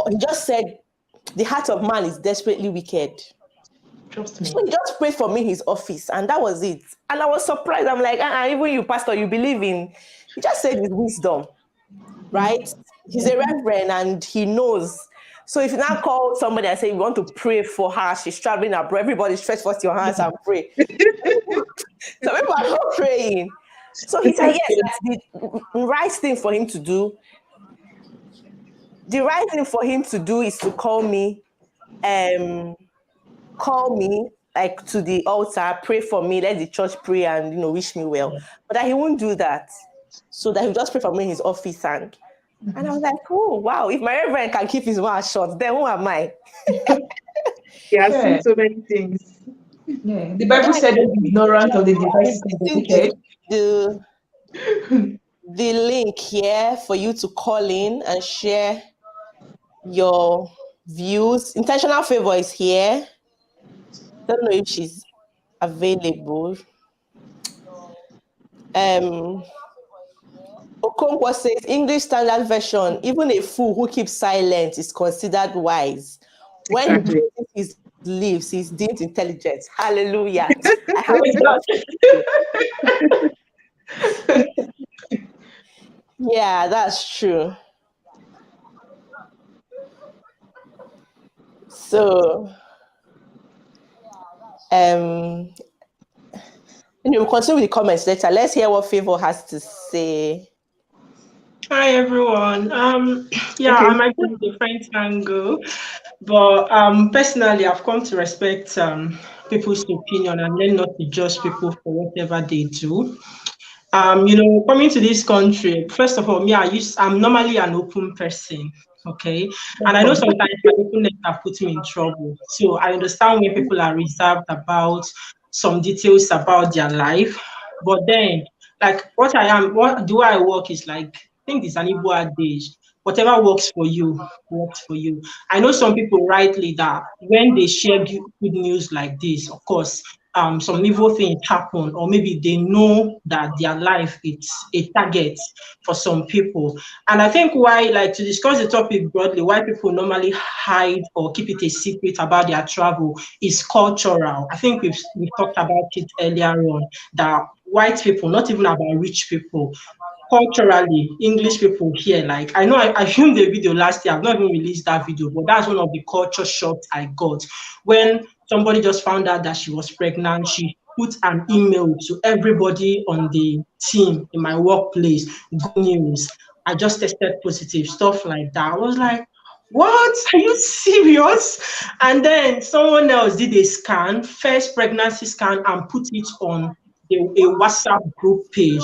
he just said the heart of man is desperately wicked. Trust me. So he just prayed for me in his office, and that was it. And I was surprised. I'm like, even you, pastor, you believe in? He just said with wisdom, right? He's a reverend and he knows. So if you now call somebody and say, we want to pray for her, she's traveling abroad, everybody stretch forth your hands and pray. So people are not praying. So he said, yes, that's the right thing for him to do. The right thing for him to do is to call me like to the altar, pray for me, let the church pray and wish me well. But that he won't do that. So that he'll just pray for me in his office and I was like, oh wow, if my reverend can keep his mouth shut, then who am I? He has seen so many things. Yeah. The Bible said ignorant of the devices of the wicked. The link here for you to call in and share your views. Intentional favor is here. Don't know if she's available. Okonkwo says English Standard Version, even a fool who keeps silent is considered wise. When Exactly. he closes his lips, he's deemed intelligent. Hallelujah. I have Yeah, that's true. So, we'll continue with the comments later. Let's hear what Favor has to say. Hi everyone. Yeah, Okay. I might go a different angle, but personally, I've come to respect people's opinion and learn not to judge people for whatever they do. Coming to this country, first of all, I'm normally an open person, okay? And I know sometimes my openness have put me in trouble. So I understand when people are reserved about some details about their life. But then, like what do I work is like, I think it's an Igbo adage. Whatever works for you, works for you. I know some people rightly that when they share good news like this, of course, some evil things happen, or maybe they know that their life is a target for some people. And I think why, like to discuss the topic broadly, why people normally hide or keep it a secret about their travel is cultural. I think we've talked about it earlier on, that white people, not even about rich people, culturally, English people here, like I know I filmed a video last year. I've not even released that video, but that's one of the culture shocks I got when somebody just found out that she was pregnant. She put an email to everybody on the team in my workplace. Good news. I just tested positive, stuff like that. I was like, what? Are you serious? And then someone else did a scan, first pregnancy scan, and put it on a WhatsApp group page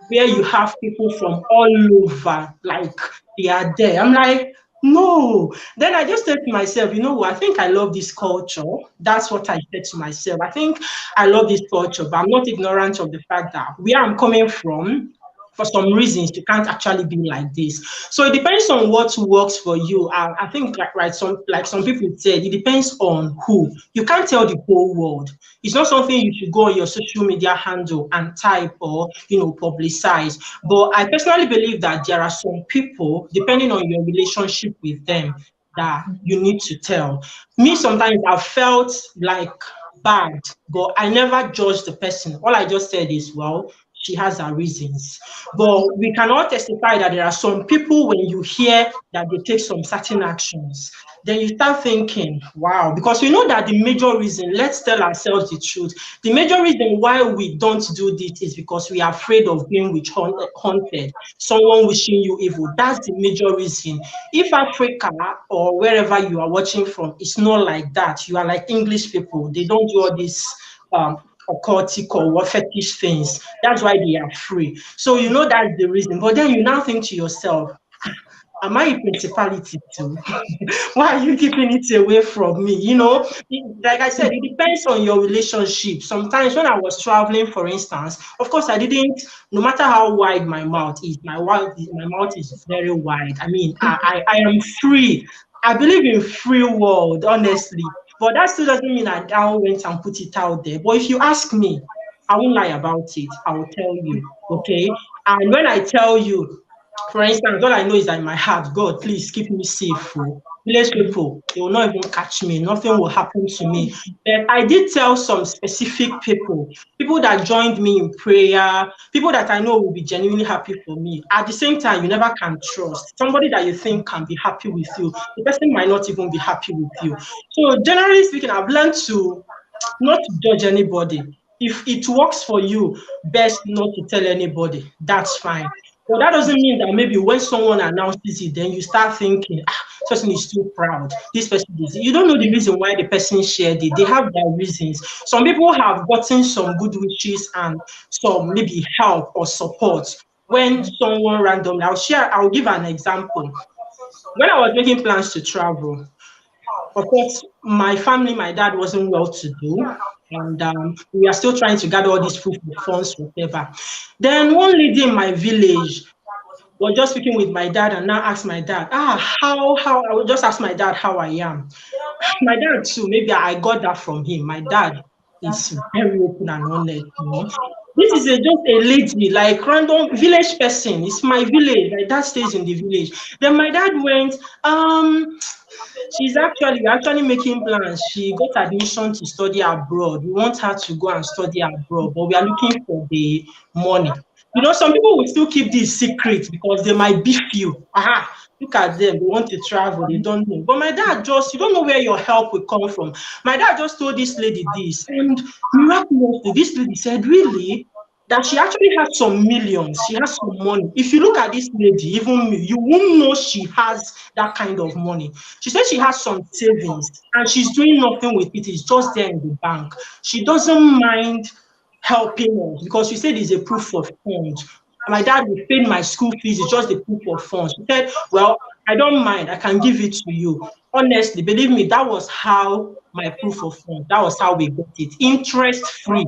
where you have people from all over, like they are there. I'm like, no. Then I just said to myself, you know what? I think I love this culture. That's what I said to myself. I think I love this culture, but I'm not ignorant of the fact that where I'm coming from, for some reasons, you can't actually be like this. So it depends on what works for you. I think, some people said, it depends on who. You can't tell the whole world. It's not something you should go on your social media handle and type or publicize. But I personally believe that there are some people, depending on your relationship with them, that you need to tell. Me, sometimes I felt like bad, but I never judged the person. All I just said is, well, she has her reasons. But we cannot testify that there are some people, when you hear that they take some certain actions, then you start thinking, wow, because we know that the major reason, let's tell ourselves the truth, the major reason why we don't do this is because we are afraid of being haunted, someone wishing you evil. That's the major reason. If Africa or wherever you are watching from, it's not like that. You are like English people. They don't do all this occultic or what fetish things. That's why they are free. So you know that's the reason. But then you now think to yourself, am I a principality too? Why are you keeping it away from me? You know, like I said, it depends on your relationship. Sometimes when I was traveling, for instance, of course, I didn't, no matter how wide my mouth is, my mouth is very wide. I mean, I am free. I believe in free world, honestly. But that still doesn't mean I now went and put it out there. But if you ask me, I won't lie about it. I will tell you, okay? And when I tell you, for instance, all I know is that in my heart, God, please keep me safe. Oh. Village people, they will not even catch me. Nothing will happen to me. But I did tell some specific people that joined me in prayer, people that I know will be genuinely happy for me. At the same time, you never can trust somebody that you think can be happy with you. The person might not even be happy with you. So generally speaking, I've learned to not to judge anybody. If it works for you, best not to tell anybody. That's fine. But that doesn't mean that maybe when someone announces it, then you start thinking, this person is too proud. This person is. You don't know the reason why the person shared it. They have their reasons. Some people have gotten some good wishes and some maybe help or support when someone randomly. I'll give an example. When I was making plans to travel, of course, my family, my dad wasn't well to do, and we are still trying to gather all these proof of funds, whatever. Then one lady in my village was just speaking with my dad and now asked my dad, how, I would just ask my dad how I am. My dad too, maybe I got that from him. My dad is very open and honest, you know. This is just a lady, like random village person. It's my village. My dad stays in the village. Then my dad went, we're actually making plans. She got admission to study abroad. We want her to go and study abroad, but we are looking for the money. You know, some people will still keep this secret because they might beef you. Look at them, they want to travel, they don't know. But my dad you don't know where your help will come from. My dad just told this lady this, and miraculously, this lady said, really? That she actually has some millions, she has some money. If you look at this lady, even me, you won't know she has that kind of money. She said she has some savings and she's doing nothing with it. It's just there in the bank. She doesn't mind helping us because she said it's a proof of funds. My dad will pay my school fees, it's just a proof of funds. She said, well, I don't mind, I can give it to you. Honestly, believe me, that was how my proof of funds, that was how we got it. Interest free.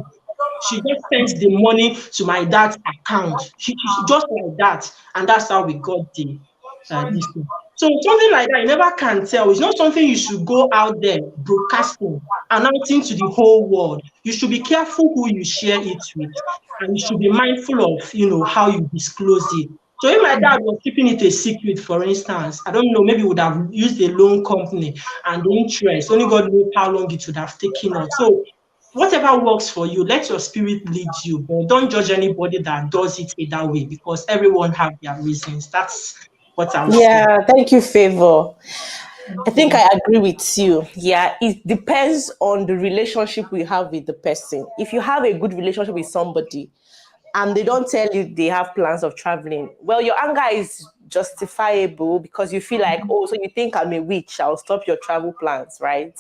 She just sent the money to my dad's account. She just like that, and that's how we got this thing. So something like that, you never can tell. It's not something you should go out there broadcasting, announcing to the whole world. You should be careful who you share it with, and you should be mindful of, how you disclose it. So if my dad was keeping it a secret, for instance, I don't know, maybe would have used a loan company and the interest. Only God knows how long it would have taken us. So whatever works for you, let your spirit lead you, but don't judge anybody that does it that way because everyone have their reasons. That's what I would say. Yeah, thank you, Favor. I think I agree with you. Yeah, it depends on the relationship we have with the person. If you have a good relationship with somebody and they don't tell you they have plans of traveling, well, your anger is justifiable because you feel like, oh, so you think I'm a witch, I'll stop your travel plans, right?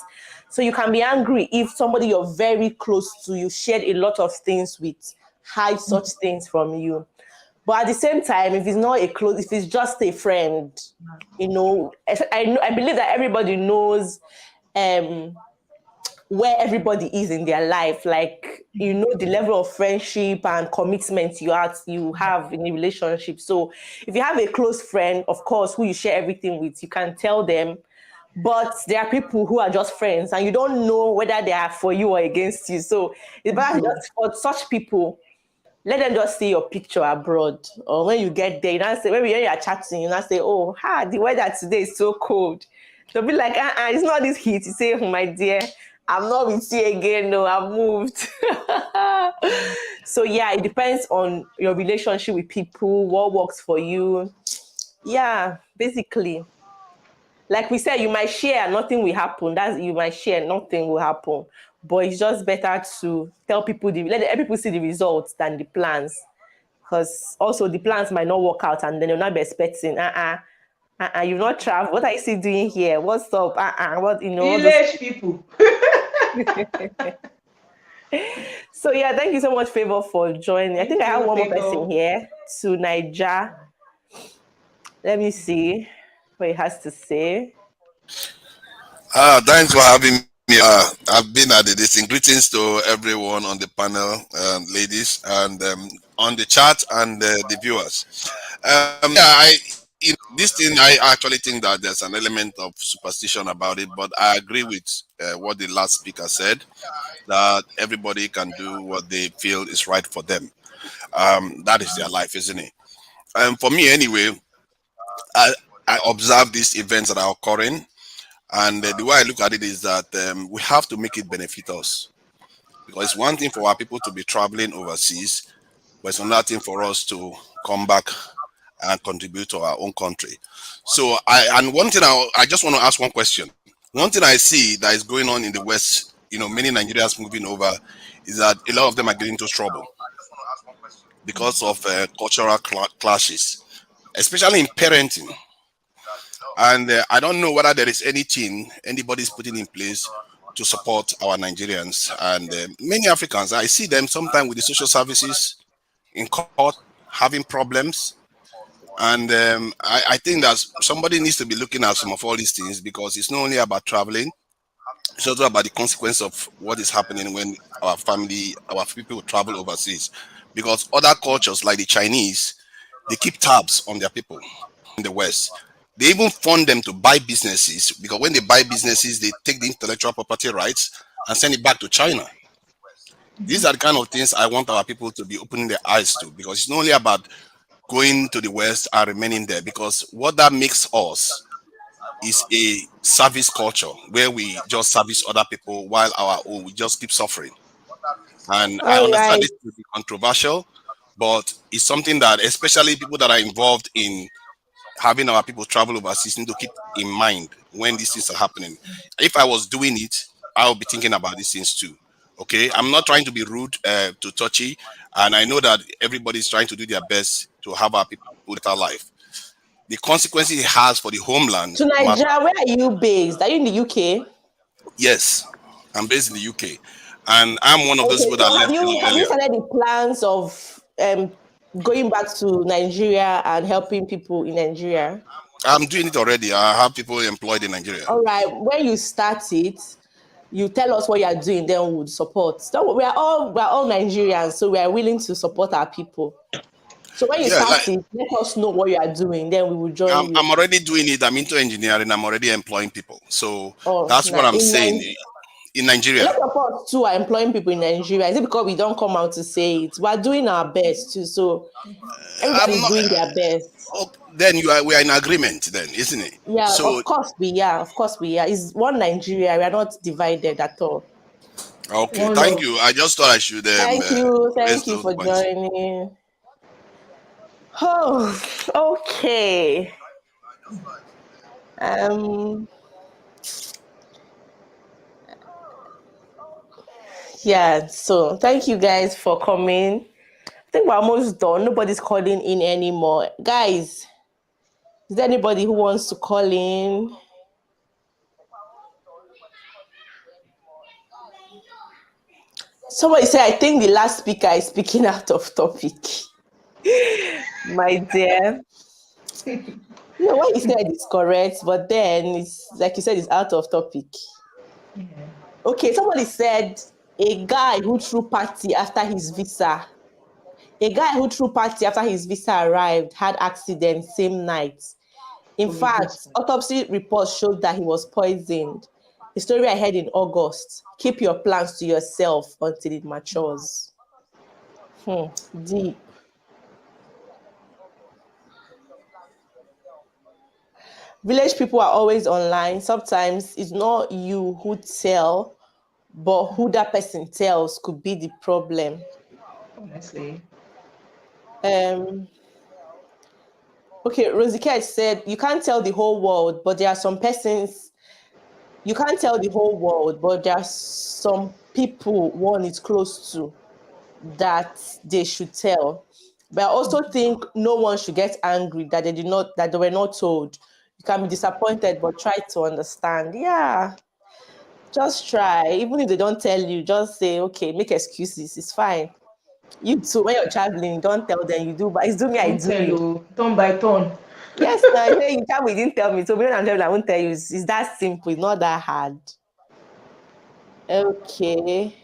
So you can be angry if somebody you're very close to, you shared a lot of things with, hide such things from you. But at the same time, if it's not if it's just a friend, I believe that everybody knows where everybody is in their life. Like, the level of friendship and commitment you have in a relationship. So if you have a close friend, of course, who you share everything with, you can tell them. But there are people who are just friends and you don't know whether they are for you or against you. So it's better just for such people, let them just see your picture abroad. Or when you get there, say, maybe when you're chatting, say, oh, the weather today is so cold. They'll be like, it's not this heat. You say, oh, my dear, I'm not with you again. No, I've moved. So yeah, it depends on your relationship with people, what works for you. Yeah, basically. Like we said, you might share, nothing will happen. That's you might share, nothing will happen. But it's just better to tell people let people see the results than the plans. Because also the plans might not work out and then you'll not be expecting, you've not traveled. What are you still doing here? What's up? What all those. Village people. So yeah, thank you so much, Favor, for joining. I think Thank I have you, one more Favor. person here to Niger. Let me see what he has to say. Thanks for having me. I've been at the listing. Greetings to everyone on the panel, ladies, and on the chat and the viewers. Yeah, this thing, I actually think that there's an element of superstition about it, but I agree with what the last speaker said, that everybody can do what they feel is right for them. That is their life, isn't it? For me, anyway, I, I observe these events that are occurring. And the way I look at it is that we have to make it benefit us. Because it's one thing for our people to be traveling overseas, but it's another thing for us to come back and contribute to our own country. So and one thing I just want to ask one question. One thing I see that is going on in the West, many Nigerians moving over, is that a lot of them are getting into trouble because of cultural clashes, especially in parenting. And I don't know whether there is anything anybody's putting in place to support our Nigerians and many Africans. I see them sometimes with the social services in court having problems. And I think that somebody needs to be looking at some of all these things, because it's not only about traveling, it's also about the consequence of what is happening when our people travel overseas. Because other cultures like the Chinese, they keep tabs on their people in the West. They even fund them to buy businesses, because when they buy businesses, they take the intellectual property rights and send it back to China. These are the kind of things I want our people to be opening their eyes to, because it's not only about going to the West and remaining there, because what that makes us is a service culture where we just service other people while our own we just keep suffering. And I All understand right. this to be controversial, but it's something that especially people that are involved in having our people travel overseas need to keep in mind when these things are happening. If I was doing it, I'll be thinking about these things too. Okay, I'm not trying to be rude to Tochi, and I know that everybody's trying to do their best to have our people a better life. The consequences it has for the homeland To matter. Niger, where are you based? Are you in the UK? Yes, I'm based in the UK, and I'm one of those Okay, people that so left really have you earlier. started the plans of going back to Nigeria and helping people in Nigeria? I'm doing it already. I have people employed in Nigeria. All right. When you start it, you tell us what you are doing, then we would support. So we are all Nigerians, so we are willing to support our people. So when you Yeah, start like it, let us know what you are doing, then we will join you. I'm already doing it. I'm into engineering. I'm already employing people. So Oh, that's what I'm saying. In a Nigeria, lot of us too are employing people in Nigeria. Is it because we don't come out to say it? We're doing our best too. So I'm everybody's not. doing their best. Oh, then we are in agreement, then, isn't it? Yeah, So of course we are. It's one Nigeria. We are not divided at all. okay, One thank love. you. I just thought I should raise Thank you those for points. joining. Oh, okay. Um, yeah. So thank you guys for coming. I think we're almost done. Nobody's calling in anymore, guys. Is there anybody who wants to call in? Somebody said, I think the last speaker is speaking out of topic. My dear. No, what you said is correct, but then it's like you said, it's out of topic. Yeah. Okay, somebody said a guy who threw party after his visa. A guy who threw party after his visa arrived had accident same night. In Holy fact, Ghost. autopsy reports showed that he was poisoned. A story I heard in August. Keep your plans to yourself until it matures. Deep. Village people are always online. Sometimes it's not you who tell but who that person tells could be the problem. Honestly. Okay, Rosie Kate said you can't tell the whole world, but there are some persons you can't tell the whole world, but there are some people one is close to that they should tell. But I also think no one should get angry that they were not told. You can be disappointed, but try to understand. Yeah, just try. Even if they don't tell you, just say, okay, make excuses. It's fine. You too, when you're traveling, don't tell them you do, but it's do me, I Don't do tell you. you, turn by turn. Yes, no, I say you travel, you didn't tell me. So when I'm traveling, I won't tell you. It's that simple. It's not that hard. Okay.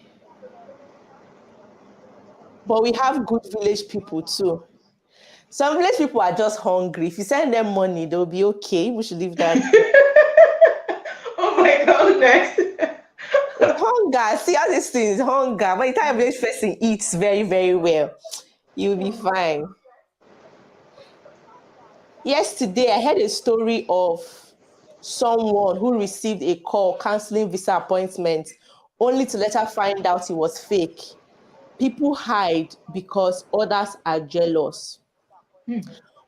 But we have good village people too. Some village people are just hungry. If you send them money, they'll be okay. We should leave that. Oh my goodness. It's hunger. See how this thing is hunger. By the time village person eats very, very well, you'll be fine. Yesterday, I heard a story of someone who received a call canceling visa appointments only to later find out it was fake. People hide because others are jealous.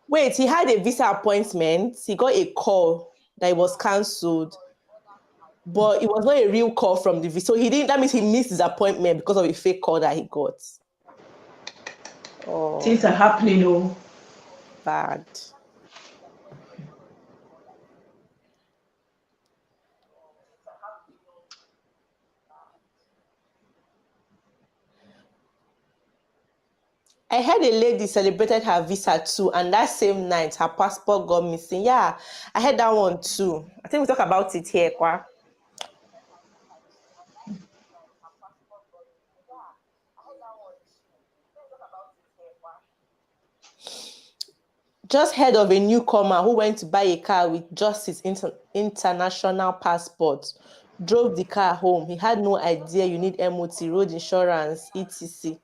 Wait, he had a visa appointment. He got a call that it was cancelled, but it was not a real call from the visa. So he didn't. That means he missed his appointment because of a fake call that he got. Oh, Things are happening, oh. bad. I heard a lady celebrated her visa too, and that same night her passport got missing. Yeah, I heard that one too. I think we talk about it here, Kwa. Just heard of a newcomer who went to buy a car with just his international passport, drove the car home. He had no idea you need MOT, road insurance, etc.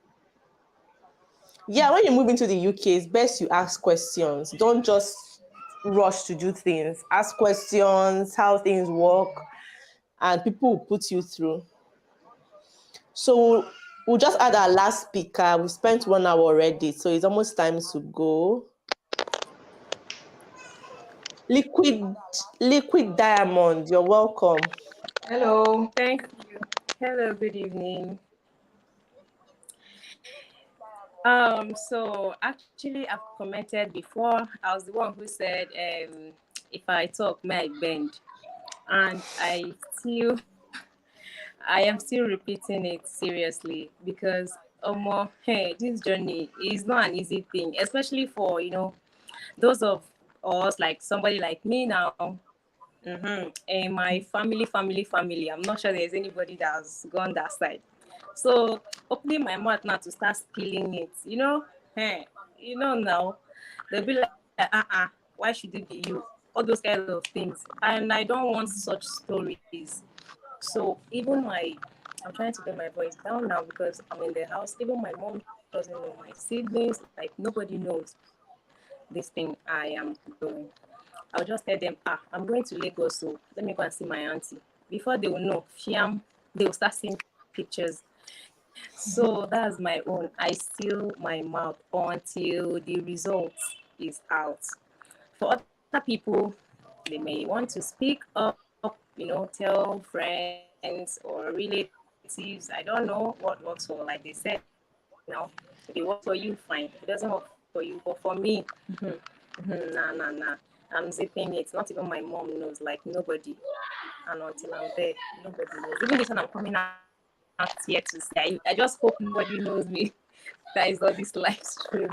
Yeah, when you move into the UK, it's best you ask questions. Don't just rush to do things. Ask questions, how things work, and people will put you through. So we'll just add our last speaker. We spent 1 hour already, so it's almost time to go. Liquid Diamond, you're welcome. Hello. Thank you. Hello, good evening. So actually I've commented before. I was the one who said if I talk, may I bend. And I am still repeating it seriously because hey, this journey is not an easy thing, especially for those of us like somebody like me now. And my family. I'm not sure there's anybody that's gone that side. So opening my mouth now to start spilling it, hey, now they'll be like, why should it be you? All those kind of things. And I don't want such stories. So even I'm trying to get my voice down now because I'm in the house. Even my mom doesn't know, my siblings, like nobody knows this thing I am doing. I'll just tell them, I'm going to Lagos, so let me go and see my auntie. Before they will know, they will start seeing pictures. So that's my own. I seal my mouth until the result is out. For other people, they may want to speak up, tell friends or relatives. I don't know what works for, like they said. If it works for you, fine. If it doesn't work for you, but for me, nah. I'm zipping it. Not even my mom knows, like nobody. And until I'm there, nobody knows. Even this one I'm coming out here to say, I just hope nobody knows me. That is not this live stream.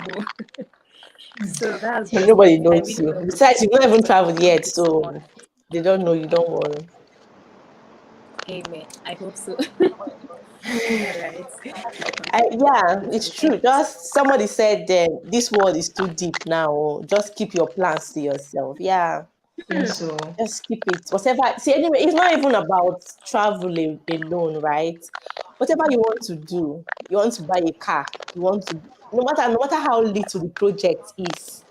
So that's And just nobody it. I knows really you. love this Besides, you've not even traveled topic. yet, Thank you so much. so they don't know you. Don't worry. Amen. I hope so. All right. Yeah, it's true. Just somebody said this world is too deep now. Just keep your plans to yourself. Yeah, I think so. just keep it. Whatever. See, anyway, it's not even about traveling alone, right? Whatever you want to do, you want to buy a car, you want to, no matter how little the project is,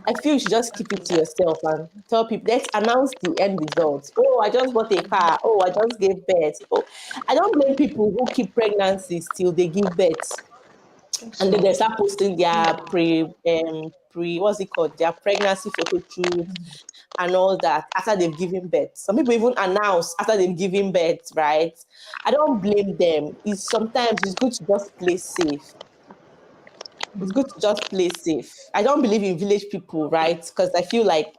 I feel you should just keep it to yourself and tell people, let's announce the end results. Oh, I just bought a car. Oh, I just gave birth. Oh, I don't blame people who keep pregnancies till they give birth. And then they start posting their what's it called, their pregnancy photo shoots and all that after they've given birth. Some people even announce after they've given birth, right? I don't blame them. Sometimes it's good to just play safe. It's good to just play safe. I don't believe in village people, right? Because I feel like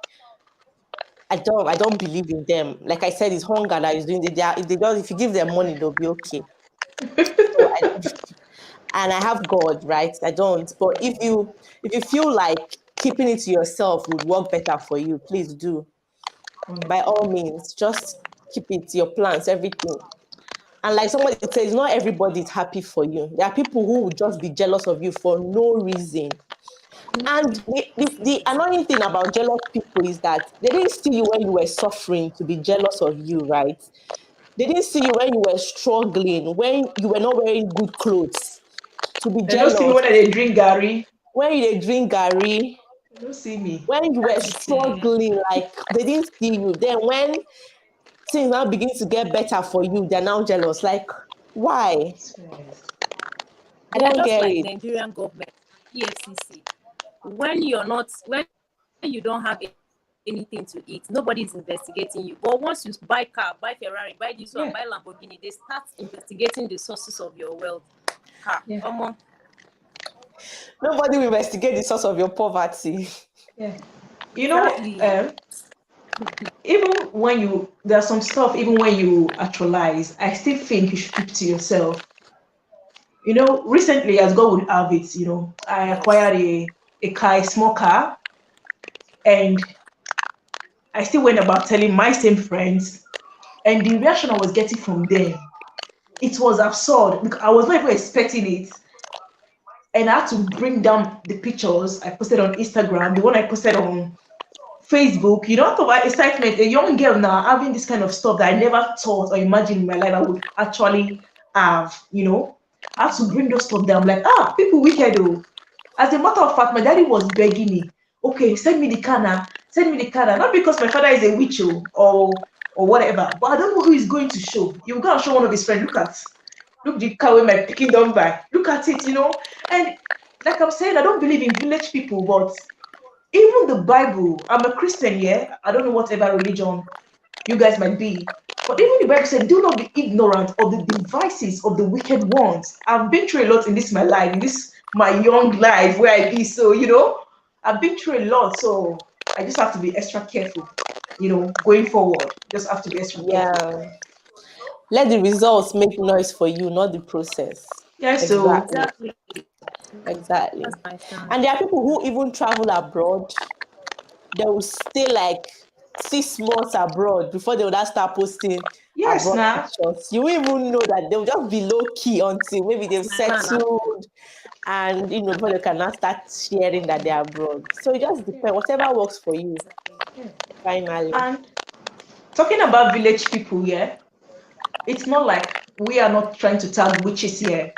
I don't believe in them. Like I said, it's hunger that is doing it. If you give them money, they'll be okay. So and I have God, right? I don't. But if you feel like keeping it to yourself would work better for you, please do. By all means, just keep it, your plans, everything. And like somebody says, not everybody is happy for you. There are people who would just be jealous of you for no reason. And the annoying thing about jealous people is that they didn't see you when you were suffering to be jealous of you, right? They didn't see you when you were struggling, when you were not wearing good clothes to be They don't see me jealous. when I drink Gary. When you drink Gary, They don't see me. when you were struggling, like they didn't see you. Then when things now begin to get better for you, they're now jealous. Like, why? I They're don't just get like it. Nigerian government, EFCC. When you don't have anything to eat, nobody's investigating you. But once you buy car, buy Ferrari, buy this one, buy Lamborghini, they start investigating the sources of your wealth. Nobody will investigate the source of your poverty. Yeah. You know, Exactly. even when there's some stuff, even when you actualize, I still think you should keep to yourself. You know, recently, as God would have it, I acquired a small car, and I still went about telling my same friends, and the reaction I was getting from them, it was absurd because I was not even expecting it. And I had to bring down the pictures I posted on Instagram, the one I posted on Facebook. You know, talk about excitement. A young girl now having this kind of stuff that I never thought or imagined in my life I would actually have. I had to bring those stuff down. I'm like, people wicked though. As a matter of fact, my daddy was begging me, okay, send me the car now, send me the car now. Not because my father is a witch or whatever, but I don't know who he's going to show. You're going to show one of his friends, look the car where my picking done by. Look at it, And like I'm saying, I don't believe in village people, but even the Bible, I'm a Christian, yeah. I don't know whatever religion you guys might be, but even the Bible said, do not be ignorant of the devices of the wicked ones. I've been through a lot in this my life, in this my young life where I be. So, I've been through a lot. So I just have to be extra careful, going forward. Just have to be extra careful. Let the results make noise for you, not the process. Yeah, so Exactly. Exactly. That's my stand. And there are people who even travel abroad. They will stay like 6 months abroad before they will start posting yes, abroad now. pictures. You won't even know that they'll just be low key until maybe they've settled and before they can now start sharing that they're abroad. So it just depends. Whatever works for you. Finally. And talking about village people, yeah, it's not like we are not trying to tag witches here.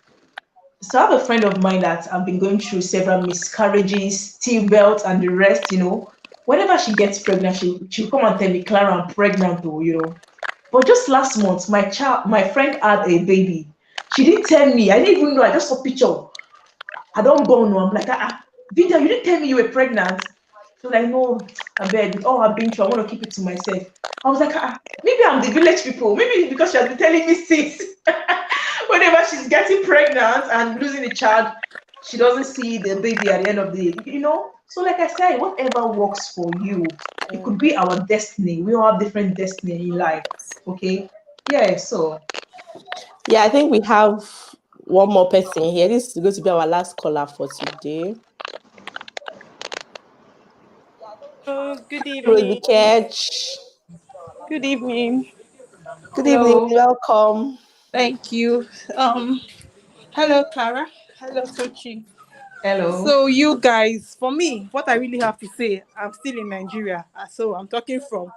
So I have a friend of mine that I've been going through several miscarriages, stillbirth, and the rest. Whenever she gets pregnant, she'll come and tell me, Clara, I'm pregnant, But just last month, my friend had a baby. She didn't tell me. I didn't even know. I just saw picture. I don't go no. I'm like, Vida, you didn't tell me you were pregnant. So like, no, I beg. With all I've been through, I want to keep it to myself. I was like, maybe I'm the village people. Maybe it's because she has been telling me since. Whenever she's getting pregnant and losing a child, she doesn't see the baby at the end of the day, So like I said, whatever works for you, it could be our destiny. We all have different destiny in life. Okay. Yeah, so. Yeah, I think we have one more person here. This is going to be our last caller for today. Good Rose evening. Catch. Good evening. Good evening. Hello. Welcome. Thank you. Hello, Clara. Hello, Tochi. Hello. So, you guys, for me, what I really have to say, I'm still in Nigeria. So, I'm talking from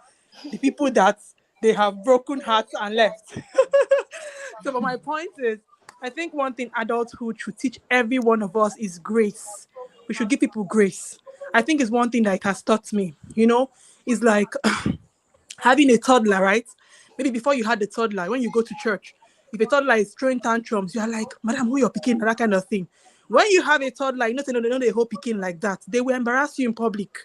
the people that they have broken hearts and left. So, but my point is, I think one thing adulthood should teach every one of us is grace. We should give people grace. I think is one thing that it has taught me, is like having a toddler, right? Maybe before you had the toddler, when you go to church, if a toddler is throwing tantrums, you are like, Madam, who you're picking, that kind of thing. When you have a toddler, they know they whole picking like that. They will embarrass you in public.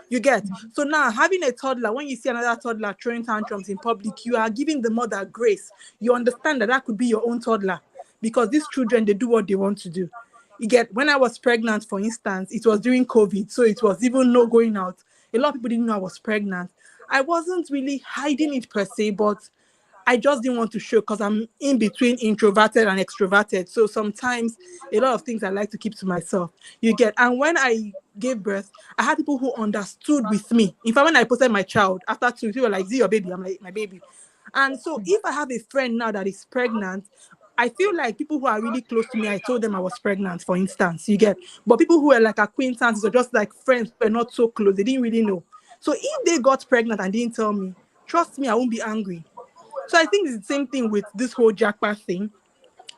You get. So now having a toddler, when you see another toddler throwing tantrums in public, you are giving the mother grace. You understand that could be your own toddler, because these children, they do what they want to do. You get. When I was pregnant, for instance, it was during COVID, so it was even no going out. A lot of people didn't know I was pregnant. I wasn't really hiding it per se, but I just didn't want to show because I'm in between introverted and extroverted. So sometimes a lot of things I like to keep to myself. You get. And when I gave birth, I had people who understood with me. In fact, when I posted my child after 2, people were like, "Is it your baby?" I'm like, "My baby." And so if I have a friend now that is pregnant, I feel like people who are really close to me, I told them I was pregnant, for instance, you get. But people who are like acquaintances or just like friends who are not so close, they didn't really know. So if they got pregnant and didn't tell me, trust me, I won't be angry. So I think it's the same thing with this whole jackpot thing.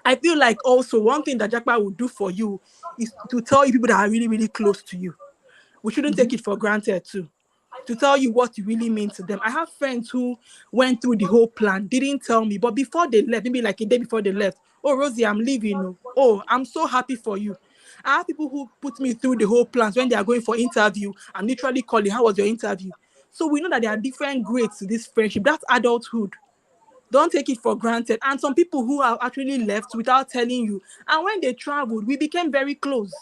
I feel like also one thing that jackpot will do for you is to tell you people that are really, really close to you. We shouldn't take it for granted too. To tell you what you really mean to them. I have friends who went through the whole plan, didn't tell me, but before they left, maybe like a day before they left, "Oh, Rosie, I'm leaving. Oh, I'm so happy for you." I have people who put me through the whole plans when they are going for interview. I'm literally calling, "How was your interview?" So we know that there are different grades to this friendship. That's adulthood. Don't take it for granted. And some people who have actually left without telling you. And when they traveled, we became very close.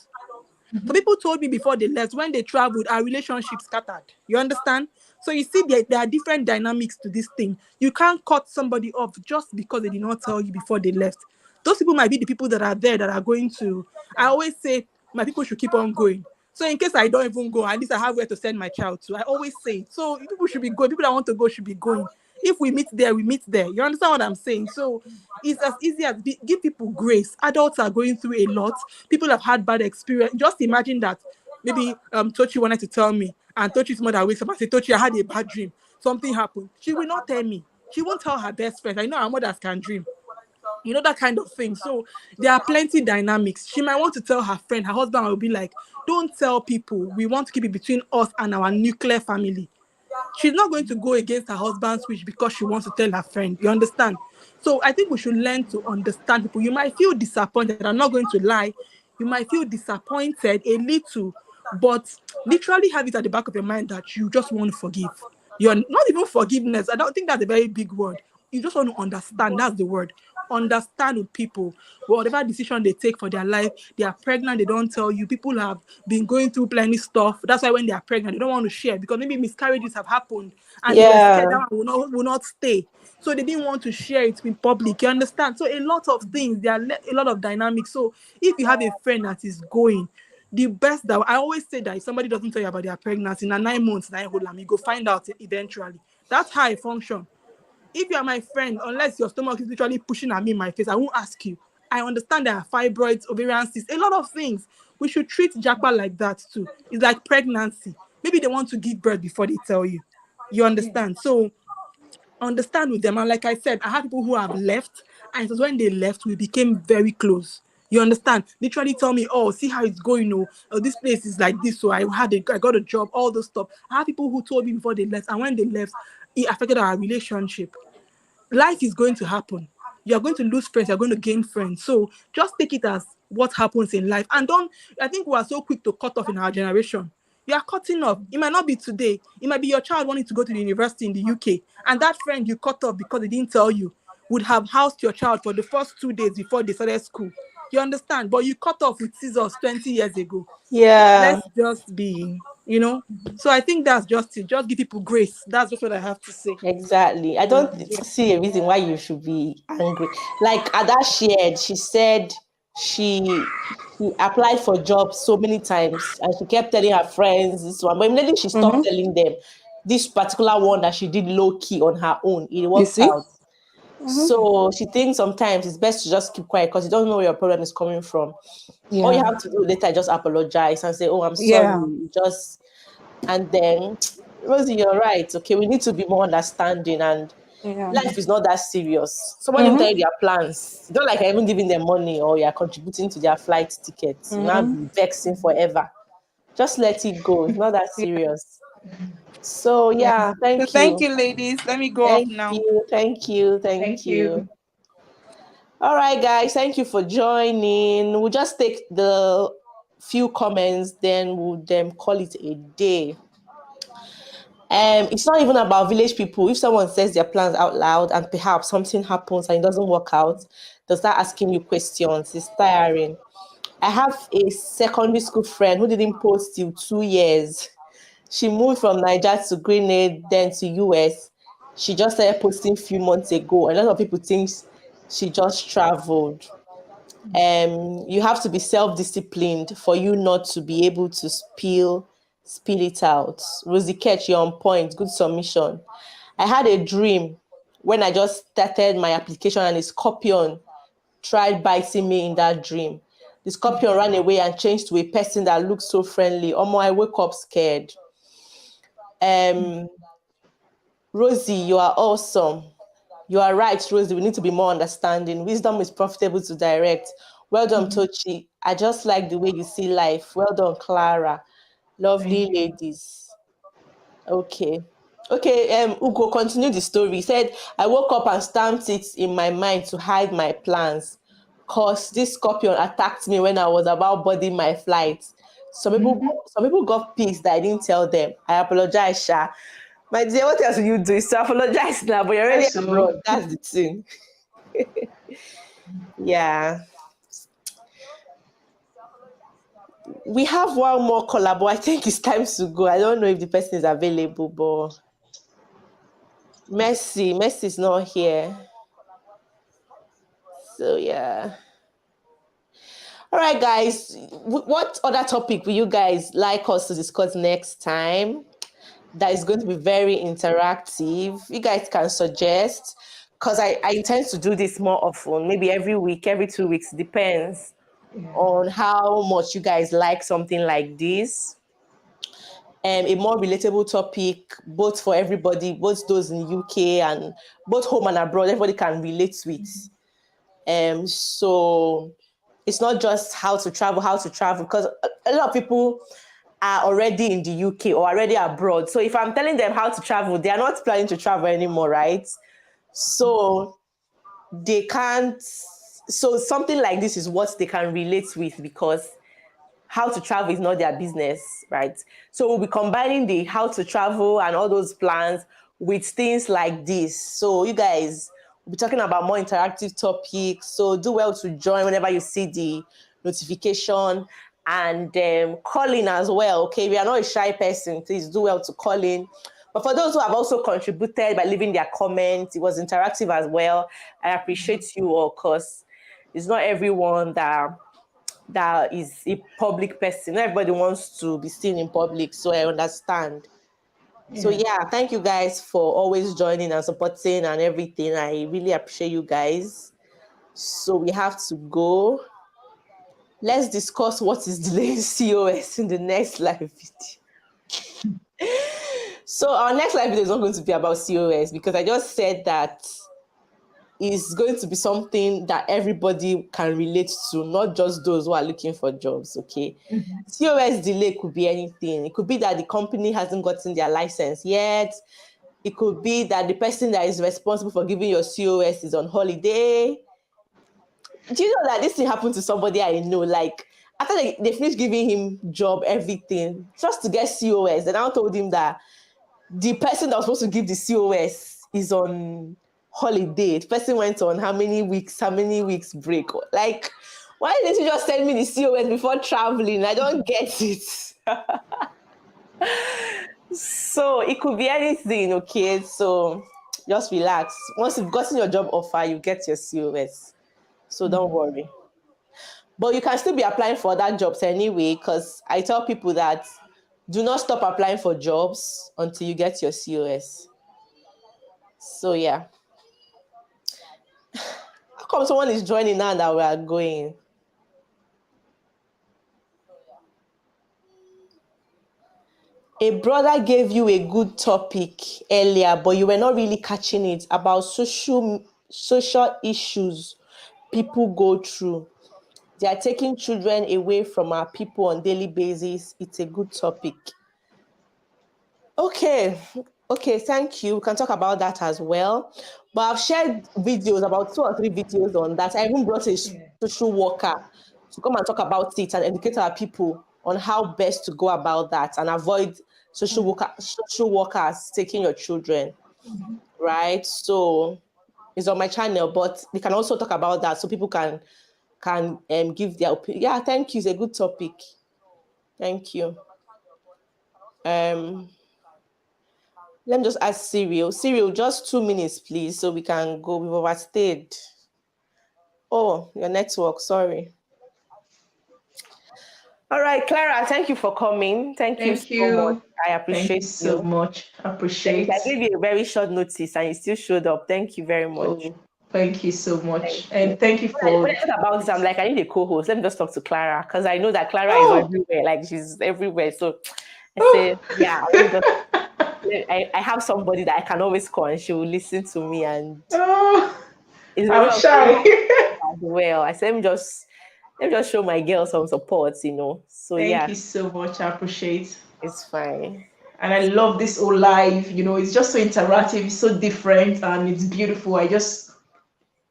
So people told me before they left, when they traveled, our relationship scattered. You understand? So you see, there are different dynamics to this thing. You can't cut somebody off just because they did not tell you before they left. Those people might be the people that are there that are going to. I always say my people should keep on going. So in case I don't even go, at least I have where to send my child to. I always say, so people should be going. People that want to go should be going. If we meet there, we meet there. You understand what I'm saying? So it's as easy as give people grace. Adults are going through a lot. People have had bad experience. Just imagine that maybe Tochi wanted to tell me, and Tochi's mother wakes up and say, "Tochi, I had a bad dream. Something happened." She will not tell me. She won't tell her best friend. I know our mothers can dream. That kind of thing. So there are plenty dynamics. She might want to tell her friend. Her husband will be like, "Don't tell people. We want to keep it between us and our nuclear family." She's not going to go against her husband's wish because she wants to tell her friend. You understand? So I think we should learn to understand people. You might feel disappointed. I'm not going to lie. You might feel disappointed a little, but literally have it at the back of your mind that you just want to forgive. You're not even forgiveness. I don't think that's a very big word. You just want to understand. That's the word. Understand with people. Whatever decision they take for their life, they are pregnant, they don't tell you. People have been going through plenty stuff. That's why when they are pregnant, they don't want to share because maybe miscarriages have happened and they were scared Yeah. that one will not stay. So they didn't want to share it in public. You understand? So a lot of things, there are a lot of dynamics. So if you have a friend that is going, the best that I always say that if somebody doesn't tell you about their pregnancy in 9 months, you go find out eventually. That's how I function. If you are my friend, unless your stomach is literally pushing at me in my face, I won't ask you. I understand there are fibroids, ovarian cysts, a lot of things. We should treat Japa like that too. It's like pregnancy. Maybe they want to give birth before they tell you. You understand? So understand with them. And like I said, I have people who have left, and it was when they left, we became very close. You understand? Literally tell me, "Oh, see how it's going. Oh, this place is like this. So I got a job, all those stuff." I have people who told me before they left, and when they left, it affected our relationship. Life is going to happen. You're going to lose friends, you're going to gain friends. So just take it as what happens in life. And I think we are so quick to cut off in our generation. You are cutting off. It might not be today. It might be your child wanting to go to the university in the UK. And that friend you cut off because they didn't tell you would have housed your child for the first 2 days before they started school. You understand? But you cut off with scissors 20 years ago. Yeah. Let's just be. So I think that's just it. Just give people grace. That's just what I have to say. Exactly. I don't see a reason why you should be angry. Like Ada shared, she said she applied for jobs so many times and she kept telling her friends this one, but immediately she stopped telling them this particular one that she did low key on her own. It worked see? out. So she thinks sometimes it's best to just keep quiet because you don't know where your problem is coming from. All you have to do later is just apologize and say, "Oh, I'm sorry." And then, Rosie, you're right. Okay, we need to be more understanding, and life is not that serious. Someone didn't tell you their plans. It's not like you're even giving them money or you're contributing to their flight tickets. You'll not be vexing forever. Just let it go. It's not that serious. So Yeah. yeah, So thank thank you. you, ladies. Let me go off Thank now. you. Thank you. Thank Thank you. you. All right, guys. Thank you for joining. We'll just take the few comments, then we'll call it a day. It's not even about village people. If someone says their plans out loud and perhaps something happens and it doesn't work out, they'll start asking you questions. It's tiring. I have a secondary school friend who didn't post till 2 years. She moved from Niger to Grenada, then to US. She just started posting a few months ago. A lot of people think she just traveled. You have to be self-disciplined for you not to be able to spill it out. Rosie Ketch, you're on point. Good submission. I had a dream when I just started my application and a scorpion tried biting me in that dream. The scorpion ran away and changed to a person that looked so friendly. I wake up scared. Rosie, you are awesome. You are right, Rosie. We need to be more understanding. Wisdom is profitable to direct. Well done, Tochi. I just like the way you see life. Well done, Clara. Lovely Thank you. ladies. Okay. Okay, Ugo, continue the story. He said, I woke up and stamped it in my mind to hide my plans. Cause this scorpion attacked me when I was about boarding my flight. Some people got pissed that I didn't tell them. I apologize, Sha. My dear, what else will you do? Is to apologize now, but you're already Yes, abroad. so That's the thing. Yeah. We have one more collab. I think it's time to go. I don't know if the person is available, but Messi is not here. So yeah. All right, guys. What other topic will you guys like us to discuss next time? That is going to be very interactive. You guys can suggest, because I intend to do this more often, maybe every week, every 2 weeks, depends yeah. on how much you guys like something like this. A more relatable topic, both for everybody, both those in the UK and both home and abroad, everybody can relate with. So it's not just how to travel, because a lot of people are already in the UK or already abroad. So if I'm telling them how to travel, they are not planning to travel anymore, right? So they can't. So something like this is what they can relate with, because how to travel is not their business, right? So we'll be combining the how to travel and all those plans with things like this. So you guys will be talking about more interactive topics. So do well to join whenever you see the notification, and call in as well. Okay, we are not a shy person. Please do well to call in. But for those who have also contributed by leaving their comments, it was interactive as well. I appreciate you all, because it's not everyone that is a public person. Not everybody wants to be seen in public, so I understand. So Yeah. yeah, thank you guys for always joining and supporting and everything. I really appreciate you guys. So we have to go. Let's discuss what is delaying COS in the next live video. So our next live video is not going to be about COS, because I just said that is going to be something that everybody can relate to, not just those who are looking for jobs, okay? COS delay could be anything. It could be that the company hasn't gotten their license yet. It could be that the person that is responsible for giving your COS is on holiday. Do you know that this thing happened to somebody I know? Like, after they finished giving him job, everything, just to get COS, they now told him that the person that was supposed to give the COS is on holiday. The person went on how many weeks break? Like, why didn't you just send me the COS before traveling? I don't get it. So it could be anything, okay? So just relax. Once you've gotten your job offer, you get your COS. So don't worry. But you can still be applying for that jobs anyway, because I tell people that do not stop applying for jobs until you get your COS. So yeah. How come someone is joining now that we are going? A brother gave you a good topic earlier, but you were not really catching it, about social issues people go through. They are taking children away from our people on daily basis. It's a good topic. Okay, thank you. We can talk about that as well. But I've shared videos, about 2 or 3 videos on that. I even brought a social worker to come and talk about it and educate our people on how best to go about that and avoid social workers taking your children, right? So it's on my channel, but we can also talk about that so people can give their opinion. Yeah, thank you. It's a good topic. Thank you. Let me just ask Cyril. Cyril, just 2 minutes, please, so we can go. We've overstayed. Oh, your network, sorry. All right, Clara, thank you for coming. Thank you so much. I appreciate Thank you so much. Appreciate. I gave you a very short notice and you still showed up. Thank you very much. Oh, thank you so much. And thank you for... When I talk about this, I'm like, I need a co-host. Let me just talk to Clara because I know that Clara is everywhere. Like, she's everywhere. So I said, yeah, let me just... I have somebody that I can always call and she will listen to me and I'm shy. As well. I said, let me just show my girl some support, So Thank you so much. I appreciate. It's fine. And I love this whole live, it's just so interactive, it's so different, and it's beautiful. I just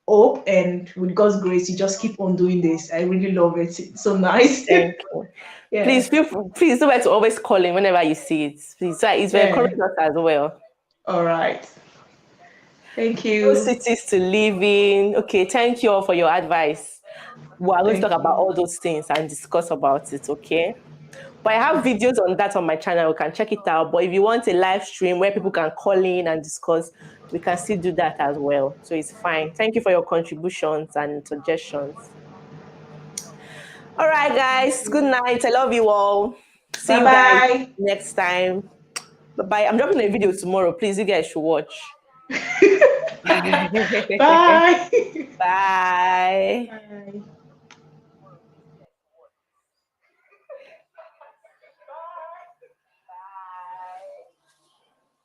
hope, and with God's grace, you just keep on doing this. I really love it. It's so nice. Thank you. Yeah. Please don't like to always call in whenever you see it. Please, so it's very encouraging us as well. All right. Thank you. No cities to live in. Okay, thank you all for your advice. We are going to talk about all those things and discuss about it, okay? But I have videos on that on my channel. You can check it out. But if you want a live stream where people can call in and discuss, we can still do that as well. So it's fine. Thank you for your contributions and suggestions. All right, guys. Good night. I love you all. See you guys next time. Bye-bye. I'm dropping a video tomorrow. Please, you guys should watch. Bye. Bye. Bye.